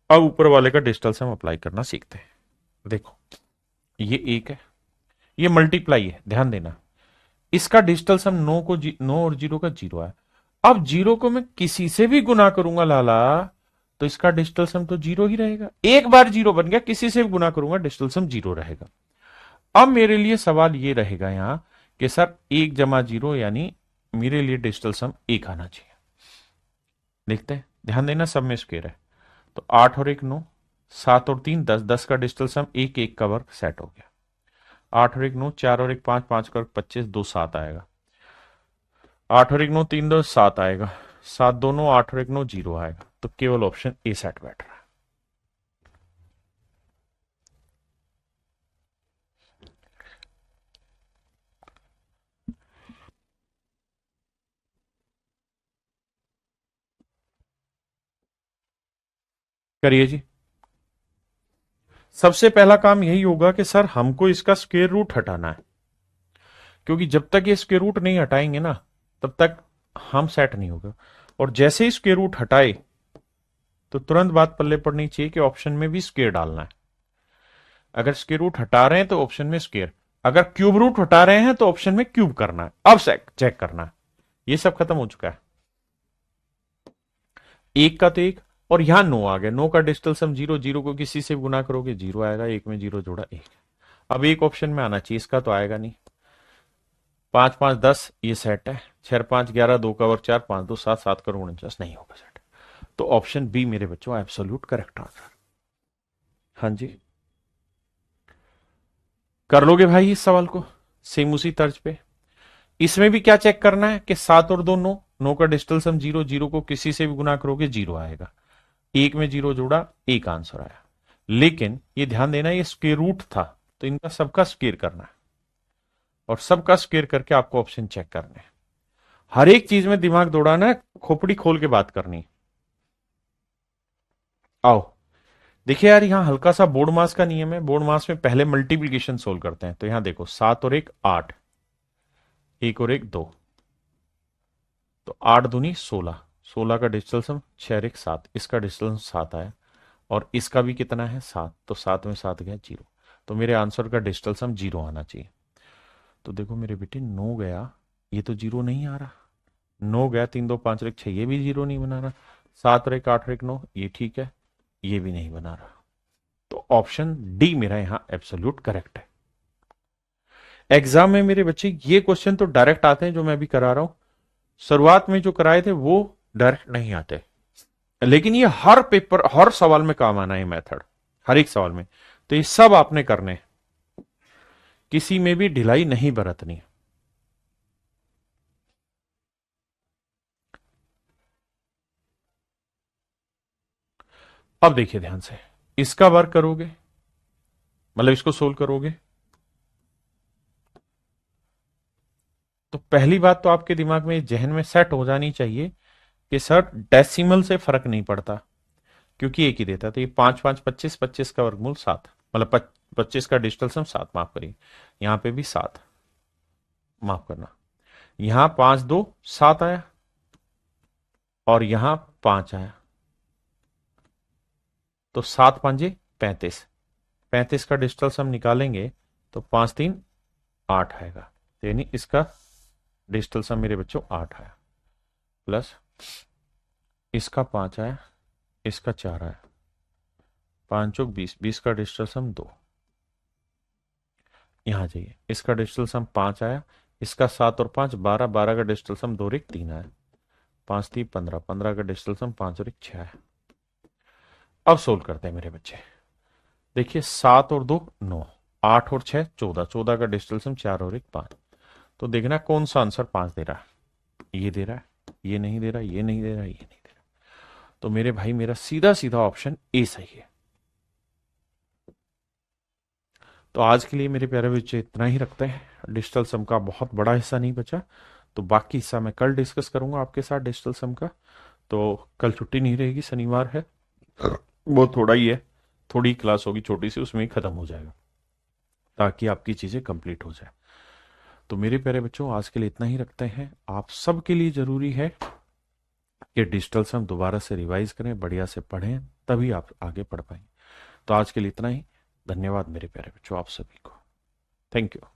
अब ऊपर वाले का डिजिटल सम अप्लाई करना सीखते हैं। देखो ये एक है, ये मल्टीप्लाई है, ध्यान देना। इसका डिजिटल सम 9 को 9 और 0 का 0 है। अब 0 को मैं किसी से भी गुना करूंगा लाला, तो इसका डिजिटल सम तो 0 ही रहेगा। एक बार 0 बन गया, किसी से भी गुना करूंगा डिजिटल सम 0 रहेगा। अब मेरे लिए सवाल ये रहेगा यहां कि सर 1 जमा 0, यानी मेरे लिए डिजिटल सम 1 आना चाहिए। देखते हैं, ध्यान देना, सब में स्क्वायर है। तो 8 और 1 9, 7 और 3 10, 10 का डिजिटल सम 1 1 का वर्ग सेट हो गया। 8 और 1 9, 4 और 1 5, 5 का वर्ग 25, 2 7 आएगा। 8 और 1 9, 3 2 7 आएगा। 7 दोनों, 8 और 1 9 0 आएगा। तो केवल ऑप्शन ए सेट बैठ रहा है। करिए जी। सबसे पहला काम यही होगा कि सर हमको इसका स्क्वायर रूट हटाना है, क्योंकि जब तक ये स्क्वायर रूट नहीं हटाएंगे ना, तब तक हम सेट नहीं होगा। और जैसे ही स्क्वायर रूट हटाए, तो तुरंत बात पल्ले पड़नी चाहिए कि ऑप्शन में भी स्क्वायर डालना है। अगर स्क्वायर रूट हटा रहे हैं तो ऑप्शन में स्क्वायर, अगर क्यूब रूट हटा रहे हैं तो ऑप्शन में क्यूब करना है। अब चेक करना है, ये सब खत्म हो चुका है। एक का तो एक, और यहां 9 आ गया। 9 का डिजिटल सम 0, 0 को किसी से गुना करोगे 0 आएगा। एक में 0 जोड़ा 1। अब एक ऑप्शन में आना चाहिए, इसका तो आएगा नहीं। 5 5 10, ये सेट है। 6 5 11, 2 का वर्ग 4, 5 2 7, 7 करोड़ 49 नहीं होगा सेट। तो ऑप्शन बी मेरे बच्चों एब्सोल्यूट करेक्ट आंसर। हाँ जी, कर लोगे भाई इस सवाल को सेम उसी तर्ज पे। इसमें भी क्या चेक करना है कि 7 और 2 9, 9 का डिजिटल सम 0, 0 को किसी से भी गुना करोगे 0 आएगा। एक में 0 जोड़ा, एक आंसर आया। लेकिन ये ध्यान देना, ये स्क्वायर रूट था, तो इनका सबका स्क्वायर करना है, और सबका स्क्वायर करके आपको ऑप्शन चेक करने हैं। हर एक चीज में दिमाग दौड़ाना है, खोपड़ी खोल के बात करनी। आओ देखिए यार, यहां हल्का सा बोर्ड मास का नियम है। बोर्ड मास में पहले मल्टीप्लीकेशन सोल्व करते हैं। तो यहां देखो 7 और 1 8, 1 और 1 2, तो 8 दूनी 16, 16 का डिजिटल सम 6 और 1 7, इसका डिजिटल सम 7 आया। और इसका भी कितना है 7, तो 7 में 7 गया 0। तो मेरे आंसर का डिजिटल सम 0 आना चाहिए। तो देखो मेरे बेटे 9 गया, ये तो 0 नहीं आ रहा। 9 गया, 3 2 5 और 1 6, ये भी 0 नहीं बना रहा। 7 और 1 8 और 1 9, ये ठीक है, ये भी नहीं बना रहा। तो ऑप्शन डी मेरा यहां एब्सोल्यूट करेक्ट है। एग्जाम में मेरे बच्चे ये क्वेश्चन तो डायरेक्ट आते हैं जो मैं अभी करा रहा हूं, शुरुआत में जो कराए थे वो डायरेक्ट नहीं आते। लेकिन ये हर पेपर, हर सवाल में काम आना है मेथड, हर एक सवाल में। तो ये सब आपने करने, किसी में भी ढिलाई नहीं बरतनी। अब देखिए ध्यान से, इसका वर्क करोगे, मतलब इसको सोल्व करोगे, तो पहली बात तो आपके दिमाग में, जहन में सेट हो जानी चाहिए कि सर डेसिमल से फर्क नहीं पड़ता, क्योंकि एक ही देता है। तो ये 5 5 25, 25 का वर्गमूल 7, मतलब 25 का डिजिटल सम 7, माफ करिए, यहां पे भी 7, माफ करना, यहां 5 2 7 आया और यहां 5 आया, तो 7 5 35, 35 का डिजिटल सम निकालेंगे तो 5 3 8 आएगा, तो यानी इसका डिजिटल सम मेरे बच्चों 8 आया, प्लस इसका 5 आया, इसका 4 आया, 5 चौक 20, 20 का डिजिटल सम 2, यहां जाइए, इसका डिजिटल सम 5 आया, इसका 7 और 5 12, 12 का डिजिटल सम 2 और 1 3 आया, 5 3 15, 15 का डिजिटल सम 5 और 1 6 आया। अब सोल्व करते हैं मेरे बच्चे, देखिए 7 और 2 9, 8 और 6 14, 14 का डिजिटल सम 4 और 1 5, तो देखना कौन सा आंसर 5 दे रहा है, ये दे रहा है, ये नहीं दे रहा, ये नहीं दे रहा, ये नहीं दे रहा, तो मेरे भाई मेरा सीधा सीधा ऑप्शन ए सही है। तो आज के लिए मेरे प्यारे बच्चे इतना ही रखते हैं, डिजिटल सम का बहुत बड़ा हिस्सा नहीं बचा, तो बाकी हिस्सा मैं कल डिस्कस करूंगा आपके साथ डिजिटल सम का। तो कल छुट्टी नहीं रहेगी, शनिवार है, वो थोड़ा ही है, थोड़ी क्लास होगी छोटी सी, उसमें ही खत्म हो जाएगा ताकि आपकी चीजें कंप्लीट हो जाए। तो मेरे प्यारे बच्चों आज के लिए इतना ही रखते हैं। आप सबके लिए जरूरी है कि डिजिटल सम दोबारा से रिवाइज करें, बढ़िया से पढ़ें, तभी आप आगे पढ़ पाएंगे। तो आज के लिए इतना ही, धन्यवाद मेरे प्यारे बच्चों आप सभी को, थैंक यू।